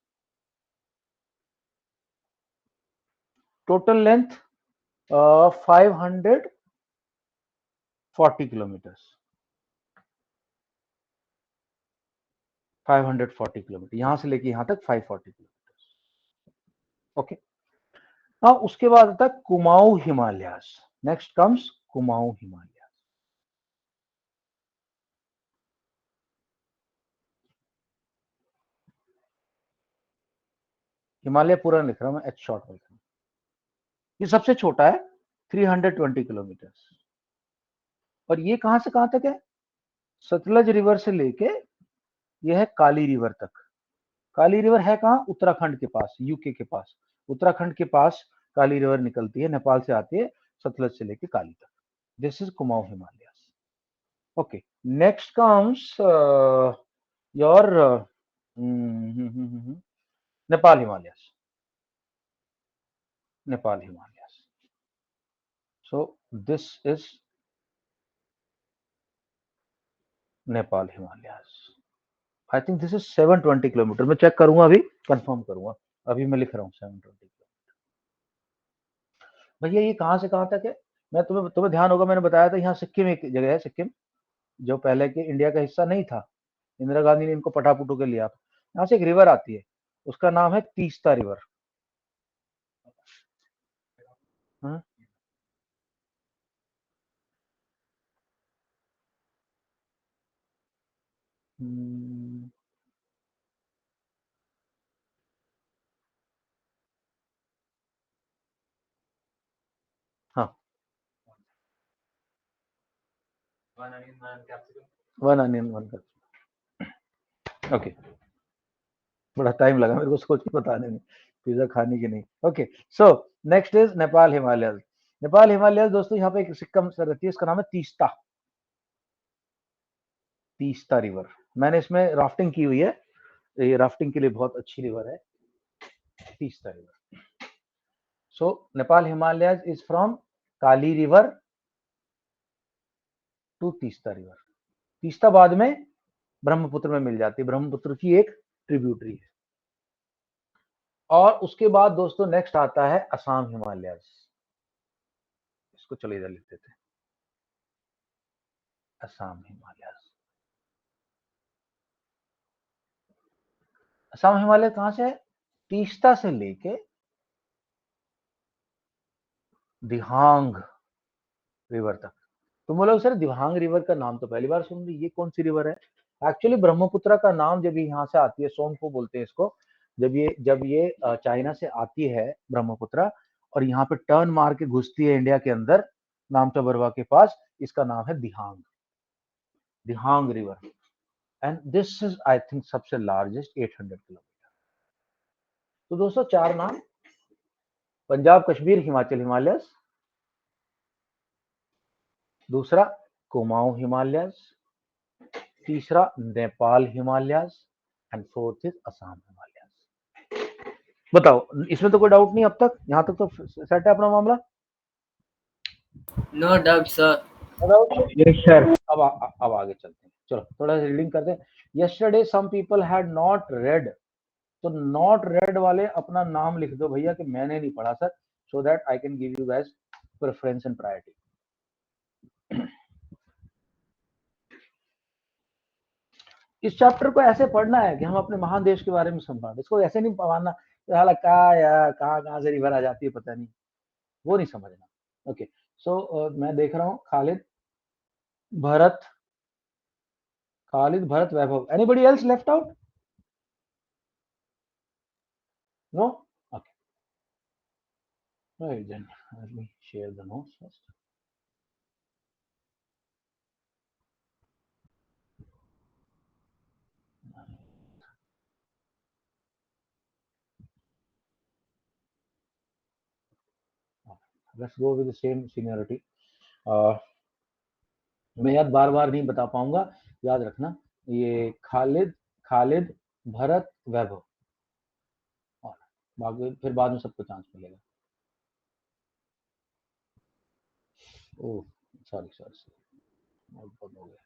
Total length 540 kilometres. 540 kilometre यहां से लेके यहां तक 540 किलोमीटर्स. ओके. नाउ उसके बाद आता है Kumaon Himalayas. Next comes Kumaon Himalayas. Himalaya पूरा लिख रहा हूं मैं, एच शॉर्ट में लिख रहा हूं. ये सबसे छोटा है 320 किलोमीटर्स. और ये कहां से कहां तक है? सतलज रिवर से लेके ये है काली रिवर तक. काली रिवर है कहां? उत्तराखंड के पास, यूके के पास. उत्तराखंड के पास काली रिवर निकलती है, नेपाल से आती है सतलज से लेके काली तक. This is Kumaon Himalayas. Okay. Next comes your Nepal Himalayas. Nepal Himalayas. So this is Nepal Himalayas. I think this is 720 kilometre. मैं चेक करूंगा, अभी कंफर्म करूंगा. अभी मैं लिख रहा हूँ 720 किलोमीटर. भैया ये कहां से कहां तक है? मैं तुम्हें ध्यान होगा, मैंने बताया था यहाँ सिक्किम एक जगह है, सिक्किम जो पहले के इंडिया का हिस्सा नहीं था. इंदिरा गांधी ने इनको पटापुटू के लिया. यहाँ से एक रिवर आती है, उसका नाम है तीस्ता रिवर. हाँ? हाँ, 1 अनियन 1 कैप्सिकम. ओके. बड़ा टाइम लगा मेरे को सोच के बताने में, पिज्जा खाने की नहीं. Okay. So next is Nepal Himalayas. Nepal Himalayas दोस्तों, यहाँ पे एक सिक्किम से रहती है, इसका नाम है तीस्ता. तीस्ता रिवर. मैंने इसमें राफ्टिंग की हुई है. ये राफ्टिंग के लिए बहुत अच्छी रिवर है, Teesta river. So Nepal Himalayas is from Kali river to Teesta river. Teesta बाद में ब्रह्मपुत्र में मिल जाती है. ब्रह्मपुत्र की एक ट्रिब्यूटरी है. और उसके बाद दोस्तों नेक्स्ट आता है असम हिमालयस. इसको चलो इधर लिख देते हैं, असम हिमालयस. असम हिमालय कहां से है? तीस्ता से लेके दिहांग रिवर तक. तुम बोलोगे सर दिहांग रिवर का नाम तो पहली बार सुन रही, ये कौन सी रिवर है? एक्चुअली ब्रह्मपुत्र का नाम जब यहाँ से आती है, सोमपू बोलते हैं इसको, जब ये चाइना से आती है ब्रह्मपुत्र और यहाँ पे टर्न मार के घुसती है इंडिया के अंदर, नामचा बरवा के पास, इसका नाम है Dihang, Dihang river, and this is I think सबसे लार्जेस्ट 800 किलोमीटर। तो दोस्तों 4 नाम, पंजाब, कश्मीर, हिमाचल हिमालयस, दूसरा कुमाऊं हिमालयस, तीसरा Nepal Himalayas, and fourth is Assam Himalayas. बताओ इसमें तो कोई डाउट नहीं अब तक, यहां तक तो सेट है अपना मामला? No doubt sir. Yes, sir. अब आगे चलते हैं, चलो थोड़ा सा रीडिंग करते हैं। Yesterday some people had not read, तो नॉट रेड वाले अपना नाम लिख दो भैया कि मैंने नहीं पढ़ा sir, so that I can give you guys preference and priority. इस चैप्टर को ऐसे पढ़ना है कि हम अपने महान देश के बारे में समझा, इसको ऐसे नहीं पढ़ना हाल कहाँ से रिवर आ जाती है पता नहीं, वो नहीं समझना। ओके सो मैं देख रहा हूँ Khalid Bharat Vaibhav, anybody else left out? No? Okay right then let me share the notes first. Let's go with the same seniority. मैं याद बार बार नहीं बता पाऊंगा, याद रखना ये खालिद भरत वैभव, और बाकी फिर बाद में सबको चांस मिलेगा। ओह सॉरी बहुत हो गया।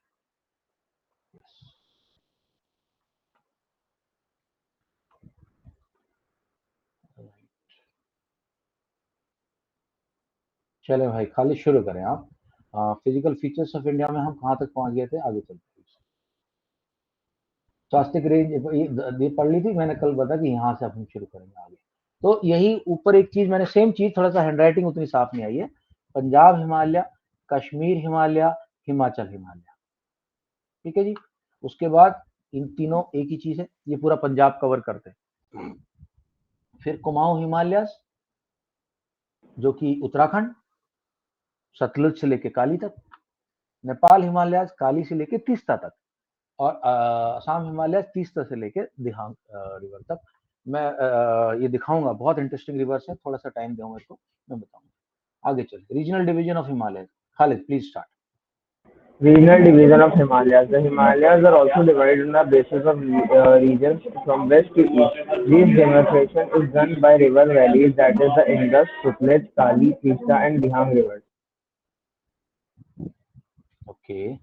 चले भाई खाली शुरू करें आप। फिजिकल फीचर्स ऑफ इंडिया में हम कहाँ तक पहुंच गए थे, आगे चलते हैं। स्वास्थ्य रेंज ये पढ़ ली थी मैंने कल, बता कि यहाँ से हम शुरू करेंगे आगे। तो यही ऊपर एक चीज मैंने सेम चीज, थोड़ा सा हैंडराइटिंग उतनी साफ नहीं आई है, पंजाब हिमालय, कश्मीर हिमालय, हिमाचल हिमालय, ठीक है जी। उसके बाद इन तीनों एक ही चीज है, ये पूरा पंजाब कवर करते हैं। फिर कुमाऊं हिमालय जो कि उत्तराखंड, सतलुज से लेके काली तक, नेपाल हिमालय काली से लेके तीस्ता तक, और असम हिमालय तीस्ता से लेके दिहांग रिवर तक। मैं ये दिखाऊंगा, बहुत इंटरेस्टिंग रिवर्स है, थोड़ा सा टाइम दो मेरे को, मैं बताऊंगा। आगे चलते, regional division of Himalaya, Khalid please start. Regional division of Himalayas. The Himalayas are also divided on the basis of regions from west to east. This demarcation is done by river valleys, that is the Indus, Sutlej, Kali, Teesta and Dihang rivers. Okay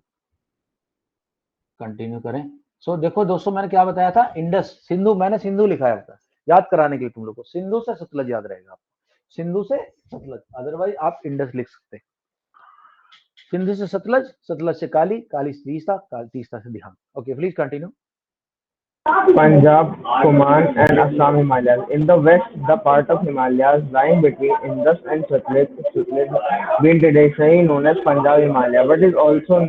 continue करें। सो देखो दोस्तों मैंने क्या बताया था, Indus Sindhu, मैंने सिंधु लिखा है था याद कराने के लिए तुम लोग को, सिंधु से सतलज याद रहेगा आपको, सिंधु से सतलज, अदरवाइज आप इंडस लिख सकते हैं। सिंधु से सतलज, सतलज से काली, काली से तीस्ता, तीस्ता से Dihang. Okay please continue. Punjab, Kumaon and Assam Himalayas. In the west, the part of Himalayas lying between Indus and Sutlej been traditionally known as Punjab Himalaya, but it is also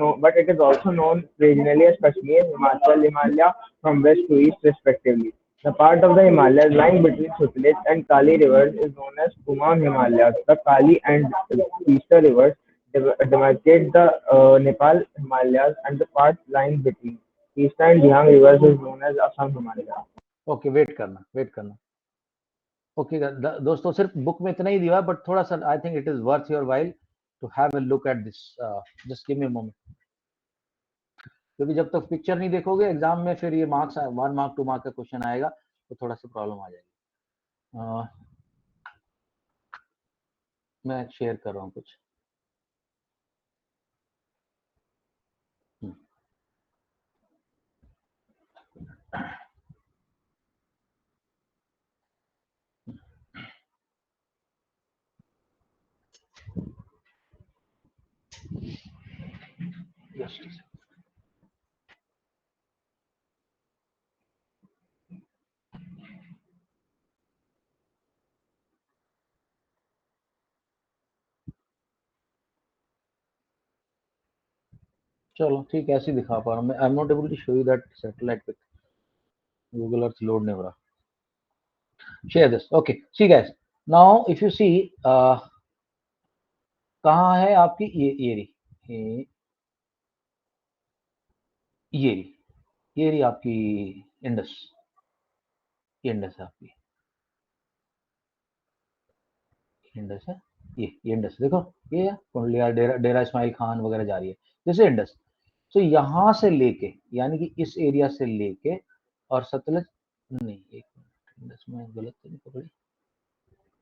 known regionally as Kashmir, Himachal Himalaya from west to east respectively. The part of the Himalayas lying between Sutlej and Kali rivers is known as Kumaon Himalayas. The Kali and Teesta rivers demarcate the Nepal Himalayas, and the part lying between Teesta and Dihang rivers is known as Assam Himalaya. Okay wait करना। Okay दोस्तों सिर्फ book में इतना ही दिया, but थोड़ा सा I think it is worth your while to have a look at this, just give me a moment, क्योंकि जब तक पिक्चर नहीं देखोगे एग्जाम में फिर ये मार्क्स 1 मार्क 2 मार्क का क्वेश्चन आएगा तो थोड़ा सा प्रॉब्लम आ जाएगी। मैं शेयर कर रहा हूँ कुछ। Just a second. चलो ठीक है, ऐसे ही दिखा पा रहा हूँ मैं। I am not able to show you that satellite pic, Google Earth load नहीं हो रहा। Share this, okay see guys, now if you see कहाँ है आपकी ये रही, ये रही आपकी इंडस, ये इंडस है आपकी, इंडस है, ये इंडस देखो, ये है कुंडलिया, डेरा इस्माइल खान वगैरह जा रही है, जैसे इंडस। तो यहाँ से लेके यानी कि इस एरिया से लेके और सतलज, नहीं एक मिनट, इंडस में गलत तो नहीं पकड़ी,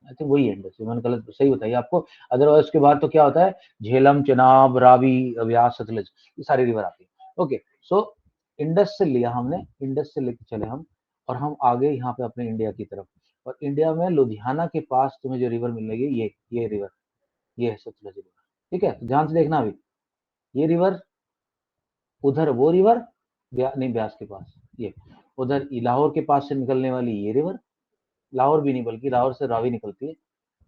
अच्छा वही है इंडस, मैंने गलत सही बताइए आपको। अदरवाइज उसके बाद तो क्या होता है, झेलम, चेनाब, रावी, व्यास, सतलज, ये सारी रिवर आती है। ओके, सो इंडस से लिया हमने, इंडस से लेके चले हम और हम आगे यहाँ पे अपने इंडिया की तरफ, और इंडिया में लुधियाना के पास तुम्हें जो रिवर मिलेगी ये रिवर, ये है सतलज रिवर। ठीक है, तो ध्यान से देखना अभी, ये रिवर, उधर वो रिवर, नहीं ब्यास के पास, ये उधर लाहौर के पास से निकलने वाली ये रिवर, लाहौर भी नहीं बल्कि लाहौर से रावी निकलती है,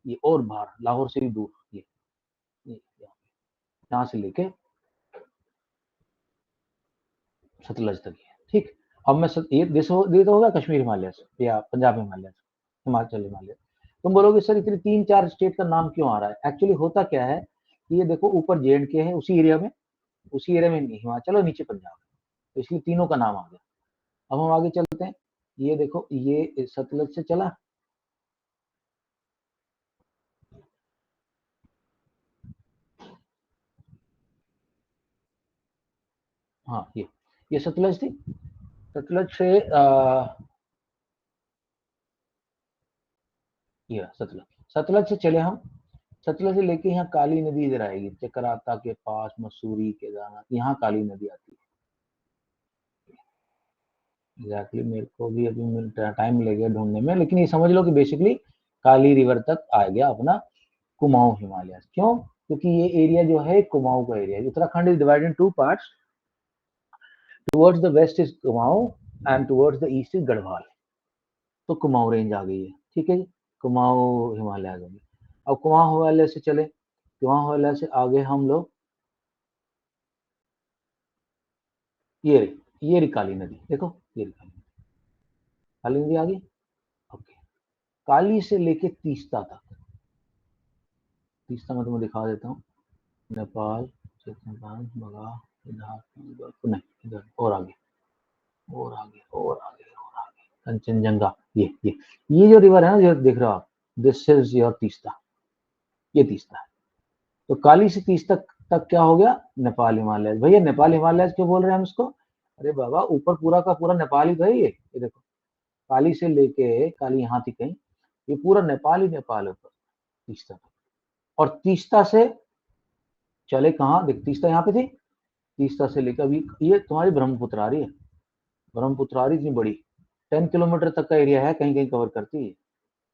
ये और बाहर लाहौर से भी दूर, ये यहाँ से लेके सतलज तक है। ठीक, अब मैं ये तो होगा कश्मीर हिमालय से या पंजाब हिमालय से, हिमाचल हिमालय। तुम बोलोगे सर इतने 3-4 स्टेट का नाम क्यों आ रहा है? एक्चुअली होता क्या है कि ये देखो ऊपर J&K है, उसी एरिया में हिमाचल और नीचे पंजाब है, तो इसलिए तीनों का नाम आ गया। अब हम आगे चलते हैं, ये देखो ये सतलज से चला, हाँ ये सतलज थी, सतलज से ये सतलज से चले हम, सतलज से लेके यहाँ काली नदी इधर आएगी, चक्राता के पास, मसूरी, केदारनाथ, यहाँ काली नदी आती है। एग्जैक्टली मेरे को भी अभी टाइम लगेगा ढूंढने में, लेकिन ये समझ लो कि बेसिकली काली रिवर तक आ गया अपना कुमाऊं हिमालय। क्यों? क्योंकि ये एरिया जो है कुमाऊं का एरिया है। Uttarakhand is divided in 2 parts, towards the west is Kumaon and towards the east is Garhwal. तो कुमाऊं रेंज आ गई है, ठीक है जी, कुमाऊं हिमालय आ गई। अब कुमाऊं हिमालय से चले, कुमाऊं हिमालय से आगे हम लोग ये रही काली नदी, देखो ये रही काली नदी आ गई। ओके, काली से लेके तीस्ता तक, तीस्ता मैं तुम्हें दिखा देता हूँ, नेपाल, चेतनपाल, बगा, नहीं इधर और आगे और आगे और आगे और आगे, कंचनजंगा, ये जो रिवर है ना, जो देख रहे हो आप, दिस इज योर तीस्ता, ये तीस्ता है। तो काली से तीस्ता तक क्या हो गया, नेपाल हिमालय। भैया नेपाल हिमालय क्यों बोल रहे हैं हम इसको? अरे बाबा ऊपर पूरा का पूरा नेपाल ही तो है ये देखो, काली से लेके काली यहाँ थी कहीं, ये पूरा नेपाल ही नेपाल है ऊपर तीस्ता तक। और तीस्ता से चले कहाँ, देख तीस्ता यहाँ पे थी, तीस्ता से लेकर अभी ये तुम्हारी ब्रह्मपुत्र आ रही है, ब्रह्मपुत्र आ रही इतनी बड़ी, 10 किलोमीटर तक का एरिया है, कहीं कहीं कवर करती है,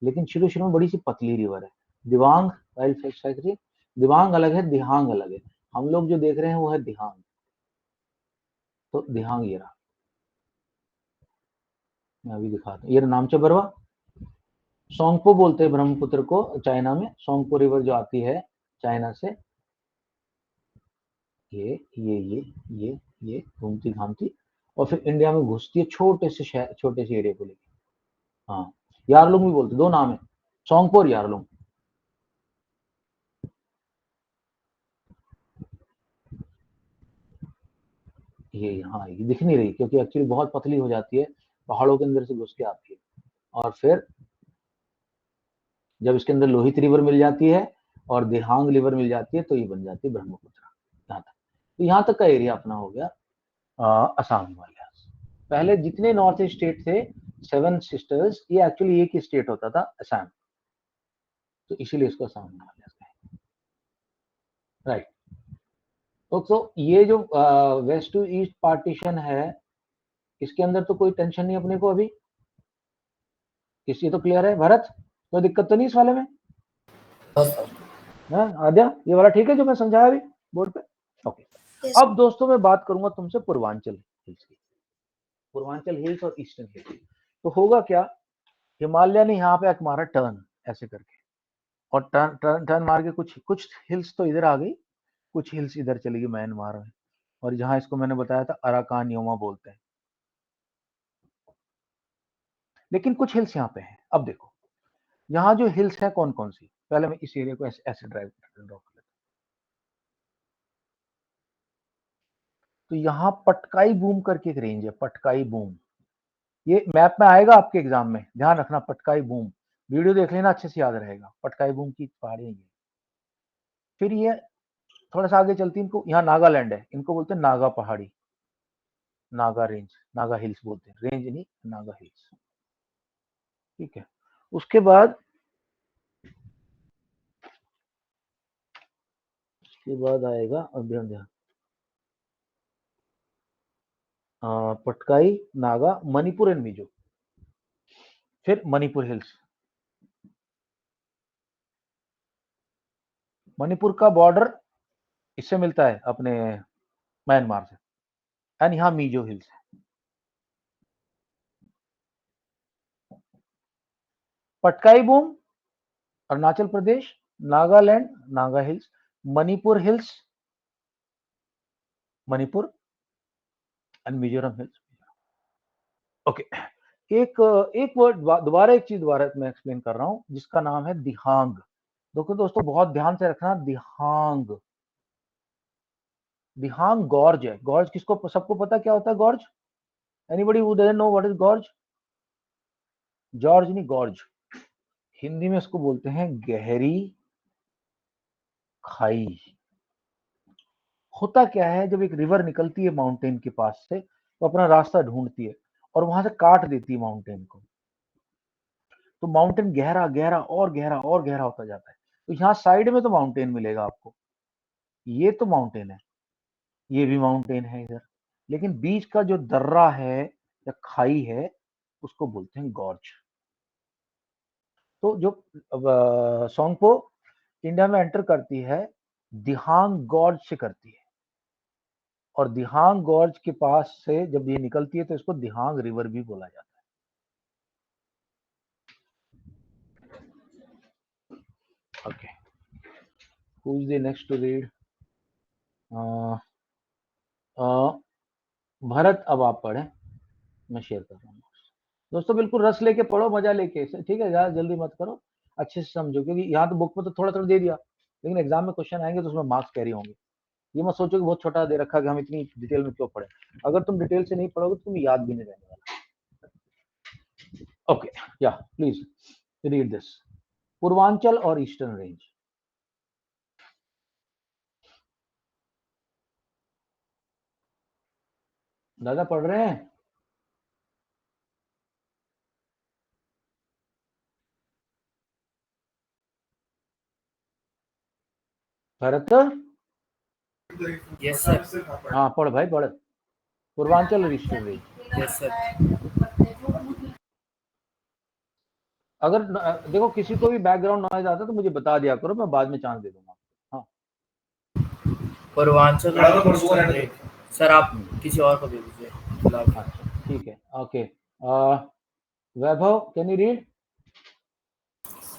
लेकिन शुरू शुरू में बड़ी सी पतली रिवर है। दिवांग वाइल्ड सेक्रेटरी, दिवांग अलग है, दिहांग अलग है, हम लोग जो देख रहे हैं वो है दिहांग। तो दिहांग ये रहा, मैं अभी दिखाता हूँ, ये नामचा बरवा, सोंगपो बोलते हैं ब्रह्मपुत्र को चाइना में, सोंगपो रिवर जो आती है चाइना से, ये घूमती घामती और फिर इंडिया में घुसती है छोटे से शहर, छोटे से एरिया को लेके। हाँ, यारलुंग भी बोलते, दो नाम है, सोंगपो और यारलुंग। ये यहाँ आएगी, दिख नहीं रही क्योंकि एक्चुअली बहुत पतली हो जाती है, पहाड़ों के अंदर से घुस के आती है, और फिर जब इसके अंदर लोहित रिवर मिल जाती है और दिहांग रिवर मिल जाती है तो ये बन जाती है ब्रह्मपुत्र। यहाँ तक, तो यहाँ तक का एरिया अपना हो गया असम हिमालय। पहले जितने नॉर्थ ईस्ट स्टेट थे 7 सिस्टर्स, ये एक्चुअली एक ही स्टेट होता था असम, तो इसीलिए इसको असम हिमालय कहें, राइट। तो ये जो वेस्ट टू ईस्ट पार्टीशन है, इसके अंदर तो कोई टेंशन नहीं अपने को अभी, इसलिए तो क्लियर है भरत, कोई दिक्कत तो नहीं इस वाले में? आद्या ये वाला ठीक है जो मैं समझाया अभी बोर्ड पे? ओके। Yes. अब दोस्तों मैं बात करूंगा तुमसे पूर्वांचल हिल्स की, पूर्वांचल हिल्स और ईस्टर्न हिल्स। तो होगा क्या, हिमालय ने यहाँ पे एक मारा टर्न ऐसे करके, और टर्न मार के कुछ हिल्स तो इधर आ गई, कुछ हिल्स इधर चली गई म्यांमार में, और जहां इसको मैंने बताया था अराकान योमा बोलते हैं, लेकिन कुछ हिल्स यहाँ पे हैं। अब देखो यहाँ जो हिल्स है कौन कौन सी, पहले मैं इस एरिया को ऐसे ड्राइव कर लेता हूँ। तो यहाँ पटकाई बूम करके एक रेंज है, पटकाई बूम, ये मैप में आएगा आपके एग्जाम में, ध्यान रखना। पटकाई बूम, वीडियो देख लेना, अच्छे से याद रहेगा। पटकाई बूम की पहाड़ियां ये। फिर ये थोड़ा सा आगे चलती, इनको यहाँ नागालैंड है, इनको बोलते हैं नागा पहाड़ी, नागा रेंज, नागा हिल्स बोलते हैं, रेंज नहीं, नागा हिल्स। ठीक है, उसके बाद आएगा अध्ययन ध्यान, पटकाई, नागा, मणिपुर एंड मिजो। फिर मणिपुर हिल्स, मणिपुर का बॉर्डर इससे मिलता है अपने म्यांमार से, एंड यहाँ मिजो हिल्स है। Patkai boom Arunachal Pradesh, Nagaland Naga hills, Manipur hills Manipur and Mizoram hills. Okay, एक वर्ड दोबारा, एक चीज दोबारा मैं एक्सप्लेन कर रहा हूं, जिसका नाम है दिहांग। देखो दोस्तों, बहुत ध्यान से रखना, दिहांग, दिहांग गॉर्ज है। गॉर्ज किसको, सबको पता क्या होता है gorge? Anybody who doesn't know what is gorge? George नहीं, गॉर्ज, हिंदी में इसको बोलते हैं गहरी खाई। होता क्या है, जब एक रिवर निकलती है माउंटेन के पास से, तो अपना रास्ता ढूंढती है और वहां से काट देती है माउंटेन को, तो माउंटेन गहरा गहरा और गहरा और गहरा होता जाता है। तो यहाँ साइड में तो माउंटेन मिलेगा आपको, ये तो माउंटेन है, ये भी माउंटेन है इधर, लेकिन बीच का जो दर्रा है या खाई है, उसको बोलते हैं गॉर्ज। तो जो सोंगपो इंडिया में एंटर करती है, दिहांग गॉर्ज से करती है, और दिहांग गॉर्ज के पास से जब ये निकलती है तो इसको दिहांग रिवर भी बोला जाता है। Okay, who is the next to read? Bharat, अब आप पढ़ें, मैं शेयर कर रहा हूँ। दोस्तों बिल्कुल रस लेके पढ़ो, मजा लेके, ठीक है, ज्यादा जल्दी मत करो, अच्छे से समझो, क्योंकि यहाँ तो बुक में तो थोड़ा थोड़ा दे दिया, लेकिन एग्जाम में क्वेश्चन आएंगे तो उसमें मार्क्स कैरी होंगे। ये मत सोचो कि बहुत छोटा दे रखा कि हम इतनी डिटेल में क्यों पढ़े, अगर तुम डिटेल से नहीं पढ़ोगे तो तुम्हें याद भी नहीं रहने वाला। ओके, या प्लीज रीड दिस, पूर्वांचल और ईस्टर्न रेंज। दादा पढ़ रहे हैं? Bharat, yes sir. हाँ पढ़ भाई पढ़, पूर्वांचल और ईस्टर्न रेंज। Yes sir. अगर देखो किसी को भी बैकग्राउंड नॉइज आता है तो मुझे बता दिया करो, मैं बाद में चांस दे दूंगा। हाँ, पूर्वांचल सर, आप किसी और को दे दीजिए। अच्छा ठीक है, okay, Vaibhav can you read?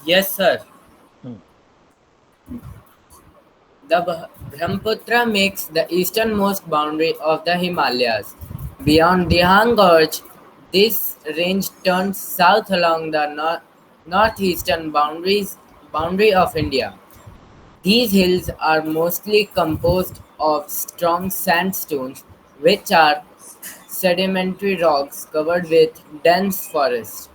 Yes, sir. The Brahmaputra makes the easternmost boundary of the Himalayas. Beyond Dihang Gorge, this range turns south along the northeastern boundary of India. These hills are mostly composed of strong sandstones, which are sedimentary rocks covered with dense forest.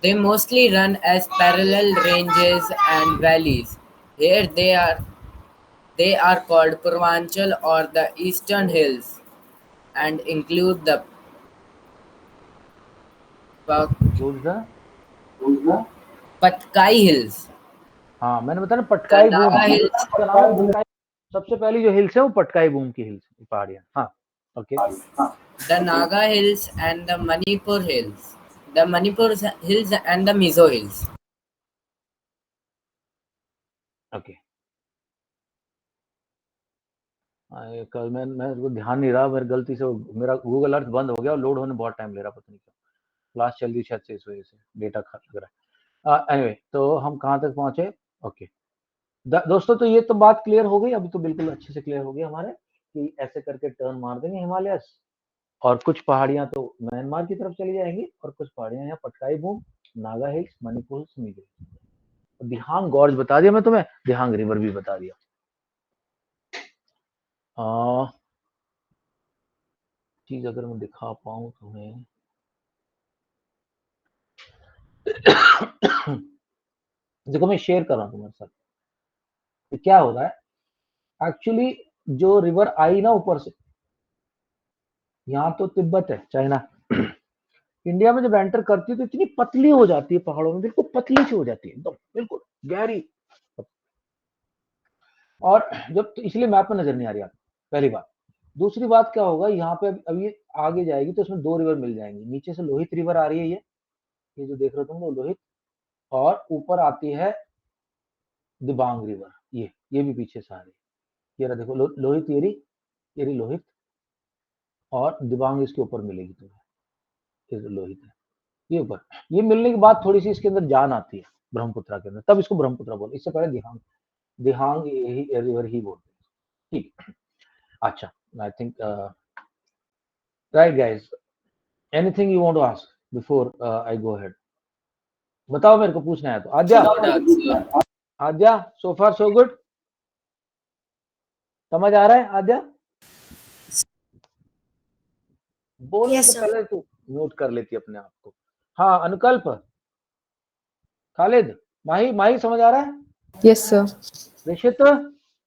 They mostly run as parallel ranges and valleys. Here they are called Purvanchal or the Eastern Hills and include the Patkai Hills. हाँ मैंने बताया ना, Patkai boom, Naga Hills, सबसे पहली जो hills है वो Patkai boom की हिल्स, पहाड़ियाँ। हाँ okay, the Naga Hills and the Manipur Hills. The Manipur Hills and the Mizo Hills. Okay, कल मैं ध्यान नहीं रहा, मेरी गलती से मेरा गूगल अर्थ बंद हो गया और लोड होने बहुत टाइम ले रहा, पता नहीं क्यों, क्लास चल रही शायद से, इस वजह से डेटा लग रहा है। एनीवे, तो हम कहाँ तक पहुंचे? ओके दोस्तों, तो ये तो बात क्लियर हो गई, अभी तो बिल्कुल अच्छे से क्लियर हो गई हमारे, कि ऐसे करके टर्न मार देंगे हिमालयस, और कुछ पहाड़ियां तो म्यांमार की तरफ चली जाएंगी और कुछ पहाड़ियां यहाँ पटकाई बूम, नागा हिल्स, मणिपुर, मिजो। दिहांग गॉर्ज बता दिया मैं तुम्हें, दिहांग रिवर भी बता दिया। चीज अगर मैं दिखा पाऊं तुम्हें देखो मैं शेयर कर रहा हूँ तुम्हारे साथ। तो क्या हो रहा है एक्चुअली, जो रिवर आई ना ऊपर से, यहाँ तो तिब्बत है, चाइना, इंडिया में जब एंटर करती है तो इतनी पतली हो जाती है पहाड़ों में, बिल्कुल पतली सी हो जाती है एकदम, बिल्कुल गहरी। और जब तो इसलिए मैप में नजर नहीं आ रही आपको, पहली बात। दूसरी बात क्या होगा, यहाँ पे अभी आगे जाएगी तो इसमें दो रिवर मिल जाएंगी। नीचे से लोहित रिवर आ रही है, ये जो देख रहे हो तुम वो लोहित, और ऊपर आती है दिबांग रिवर, ये भी पीछे से आ रही है। ये रहा देखो लोहित, ये रही लोहित, और दिबांग इसके ऊपर मिलेगी तुम्हें, ये लोहित है ये ऊपर। ये मिलने के बाद थोड़ी सी इसके अंदर जान आती है ब्रह्मपुत्रा के अंदर, तब इसको ब्रह्मपुत्रा बोल, इससे पहले दिहांग, दिहांग यही रिवर ही बोलते हैं। ठीक, अच्छा, I think right guys, anything you want to ask before I go ahead? बताओ, मेरे को पूछना है तो। आद्या, आद्या, सो फार सो गुड, समझ आ रहा है आद्या? बोलने Yes, से sir. पहले तू नोट कर लेती अपने आप को। हाँ, अनुकल्प, खालिद, माही, माही समझ आ रहा है? Yes, sir. Rishit,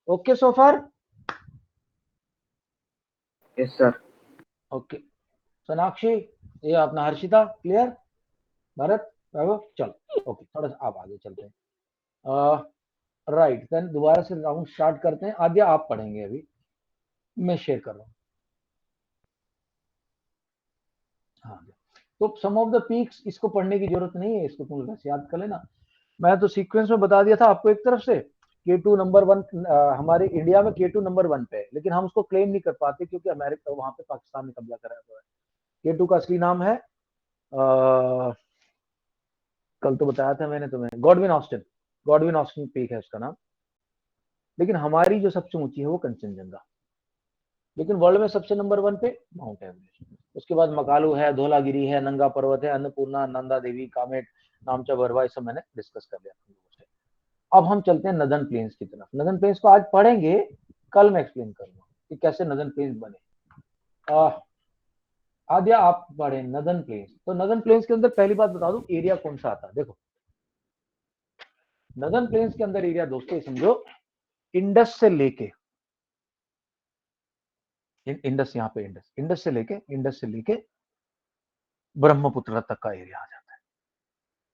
okay so far? Yes sir. Okay, Sonakshi, ये अपना हर्षिता, क्लियर? भरत, वैभव, चलो ओके, थोड़ा सा आप आगे चलते हैं। राइट, देन दोबारा से राउंड स्टार्ट करते हैं। आद्या आप पढ़ेंगे, अभी मैं शेयर कर रहा हूँ। हाँ, तो सम ऑफ द पीक्स, इसको पढ़ने की जरूरत नहीं है, इसको तुम बस याद कर लेना। मैं तो सीक्वेंस में बता दिया था आपको एक तरफ से, K2 नंबर 1, हमारे इंडिया में K2 नंबर 1 पे है, लेकिन हम उसको क्लेम नहीं कर पाते क्योंकि अमेरिका, वहां पे पाकिस्तान ने कब्जा करा हुआ है। K2 का असली नाम है, कल तो बताया था मैंने तुम्हें, Godwin Austen, Godwin Austen peak है उसका नाम। लेकिन हमारी जो सबसे ऊंची है वो कंचनजंगा, लेकिन वर्ल्ड में सबसे नंबर 1 पे माउंट एवरेस्ट। उसके बाद मकालू है, धौलागिरी है, नंगा पर्वत है, अन्नपूर्णा, नंदा देवी, कामेट, नामचा बरवा, सब मैंने डिस्कस कर लिया। अब हम चलते हैं नदन प्लेन्स की तरफ। नदन प्लेन्स को आज पढ़ेंगे, कल मैं एक्सप्लेन करूंगा कि कैसे नदन प्लेन्स बने। आद्या आप पढ़े नदन प्लेन्स। तो नदन प्लेन्स के अंदर पहली बात बता दूं, एरिया कौन सा आता है। देखो, नदन प्लेन्स के अंदर एरिया दोस्तों समझो, इंडस से लेके, इंडस, यहाँ पे इंडस से लेके ब्रह्मपुत्र तक का एरिया आ जाता है।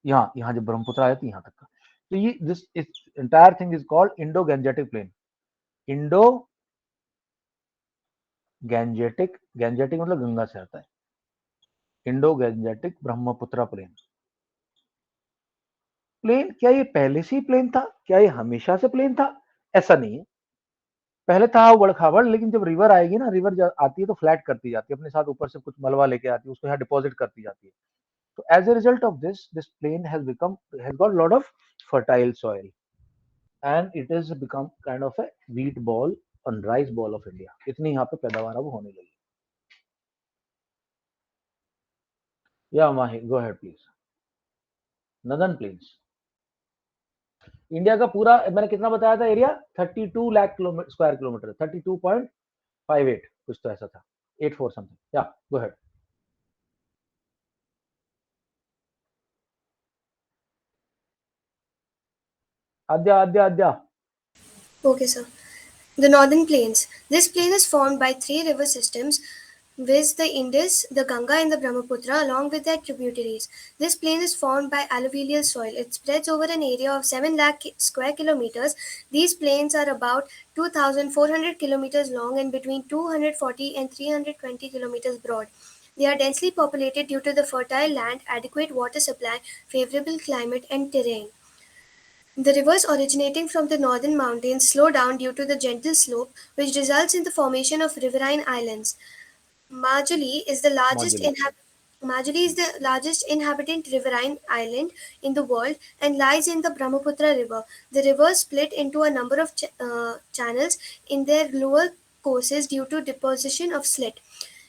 यहाँ जब ब्रह्मपुत्र आया तो यहाँ तक का, तो ये this entire thing is called Indo Gangetic plain. Indo Gangetic, Gangetic मतलब गंगा से आता है, Indo Gangetic Brahmaputra plain. Plain क्या ये पहले से ही प्लेन था? क्या ये हमेशा से प्लेन था? ऐसा नहीं है, पहले था उबड़ खाबड़, लेकिन जब रिवर आएगी ना, रिवर आती है तो फ्लैट करती जाती है अपने साथ, ऊपर से कुछ मलबा लेके आती है, उसको यहाँ डिपॉजिट करती जाती है। So as a result of this plain has got a lot of fertile soil, and it has become kind of a wheat ball and rice ball of India. इतनी यहाँ पे पैदावार अब होने लगी। Yeah, Mahi, go ahead please. Northern Plains, India का पूरा मैंने कितना बताया था एरिया? 32 लाख स्क्वायर किलोमीटर, 32.58 कुछ तो ऐसा था, 84 समथिंग। या go ahead. Aadya. Okay, sir. The Northern Plains. This plain is formed by three river systems, viz. the Indus, the Ganga, and the Brahmaputra, along with their tributaries. This plain is formed by alluvial soil. It spreads over an area of 7 lakh square kilometers. These plains are about 2,400 kilometers long and between 240 and 320 kilometers broad. They are densely populated due to the fertile land, adequate water supply, favorable climate, and terrain. The rivers originating from the northern mountains flow down due to the gentle slope, which results in the formation of riverine islands. Majuli is the largest inhabitant riverine island in the world and lies in the Brahmaputra River. The river split into a number of channels in their lower courses due to deposition of slit.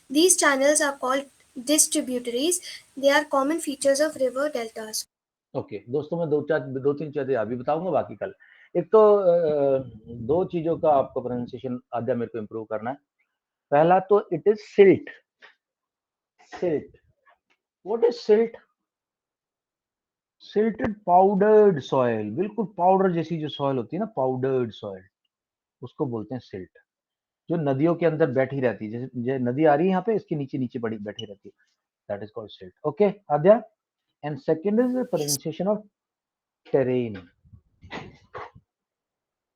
These channels are called distributaries. They are common features of river deltas. Okay दोस्तों, मैं दो तीन चीजें अभी बताऊंगा, बाकी कल। एक तो दो चीजों का आपको प्रोनाउंसिएशन आद्या मेरे को इम्प्रूव करना है। पहला तो it is silt, silt. What is silt? Silted powdered soil. बिल्कुल पाउडर जैसी जो सॉइल होती है ना, पाउडर्ड सॉइल, उसको बोलते हैं सिल्ट, जो नदियों के अंदर बैठी रहती है। जैसे नदी आ रही है यहाँ पे, इसके नीचे नीचे बड़ी बैठी रहती है, that is called silt. Okay Aadya. And second is the pronunciation of terrain.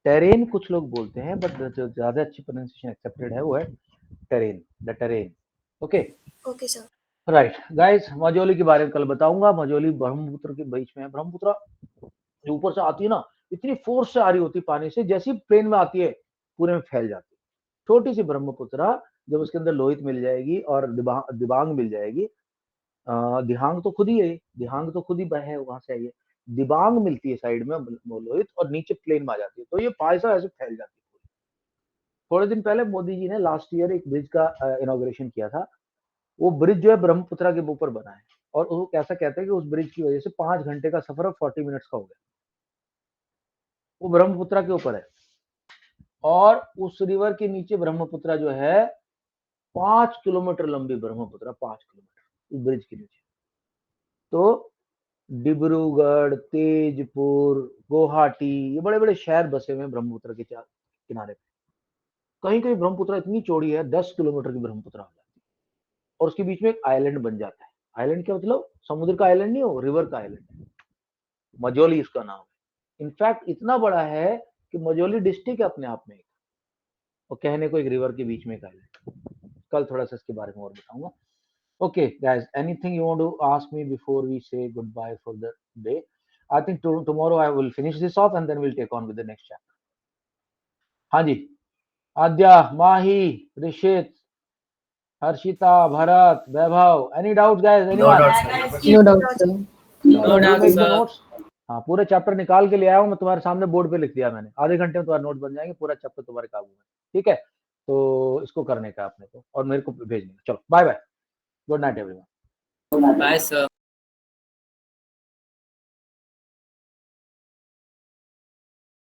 Terrain कुछ लोग बोलते हैं, बट जो ज्यादा अच्छी प्रोनाउंसिएशन एक्सेप्टेड है वो है terrain, the terrain. Okay okay sir. Right guys, Majuli के बारे में कल बताऊंगा। मजोली ब्रह्मपुत्र के बीच में है। ब्रह्मपुत्र जो ऊपर से आती है ना, इतनी फोर्स से आ रही होती है पानी से, जैसी प्लेन में आती है पूरे में फैल जाती है। छोटी सी ब्रह्मपुत्र, जब उसके अंदर लोहित मिल जाएगी और दिबांग मिल जाएगी, दिहांग तो खुद ही है, दिहांग तो खुद ही है, वहां से आई है, दिबांग मिलती है साइड में लोहित, और नीचे प्लेन में आ जाती है, तो ये पायसा ऐसे फैल जाती है। थोड़े दिन पहले मोदी जी ने लास्ट ईयर एक ब्रिज का इनॉग्रेशन किया था। वो ब्रिज जो है ब्रह्मपुत्र के ऊपर बना है, और वो कैसा कहते हैं कि उस ब्रिज की वजह से 5 घंटे का सफर अब 40 मिनट्स का हो गया। वो ब्रह्मपुत्र के ऊपर है, और उस रिवर के नीचे ब्रह्मपुत्र जो है 5 किलोमीटर लंबी ब्रह्मपुत्र, 5 किलोमीटर उस ब्रिज के नीचे। तो डिब्रूगढ़, तेजपुर, गुवाहाटी, ये बड़े बड़े शहर बसे हुए हैं ब्रह्मपुत्र के किनारे पे। कहीं कहीं ब्रह्मपुत्र इतनी चौड़ी है, 10 किलोमीटर की ब्रह्मपुत्र हो जाती है, और उसके बीच में एक आइलैंड बन जाता है। आइलैंड क्या मतलब? समुद्र का आइलैंड नहीं हो, रिवर का आइलैंड। मजोली इसका नाम है। इनफैक्ट इतना बड़ा है कि मजोली डिस्ट्रिक्ट है अपने आप में, और कहने को एक रिवर के बीच में एक आइलैंड। कल थोड़ा सा इसके बारे में और बताऊंगा। Okay, guys, anything you want to ask me before we say goodbye for the day? I think tomorrow I will finish this off and then we'll take on with the next chapter. हाँ जी, आद्या, माही, ऋषित, हर्षिता, भरत, वैभव, any doubts guys? No Anyone? doubt, sir. No doubt, sir. No You doubt, make the sir. notes? हाँ, पूरे chapter निकाल के ले आया हूँ मैं, तुम्हारे सामने बोर्ड पे लिख दिया मैंने। आधे घंटे में तुम्हारे नोट बन जाएंगे, पूरा चैप्टर तुम्हारे काबू में। ठीक है, तो इसको करने का अपने को, और मेरे को भेजने का। चलो bye bye, good night everyone. Bye, sir.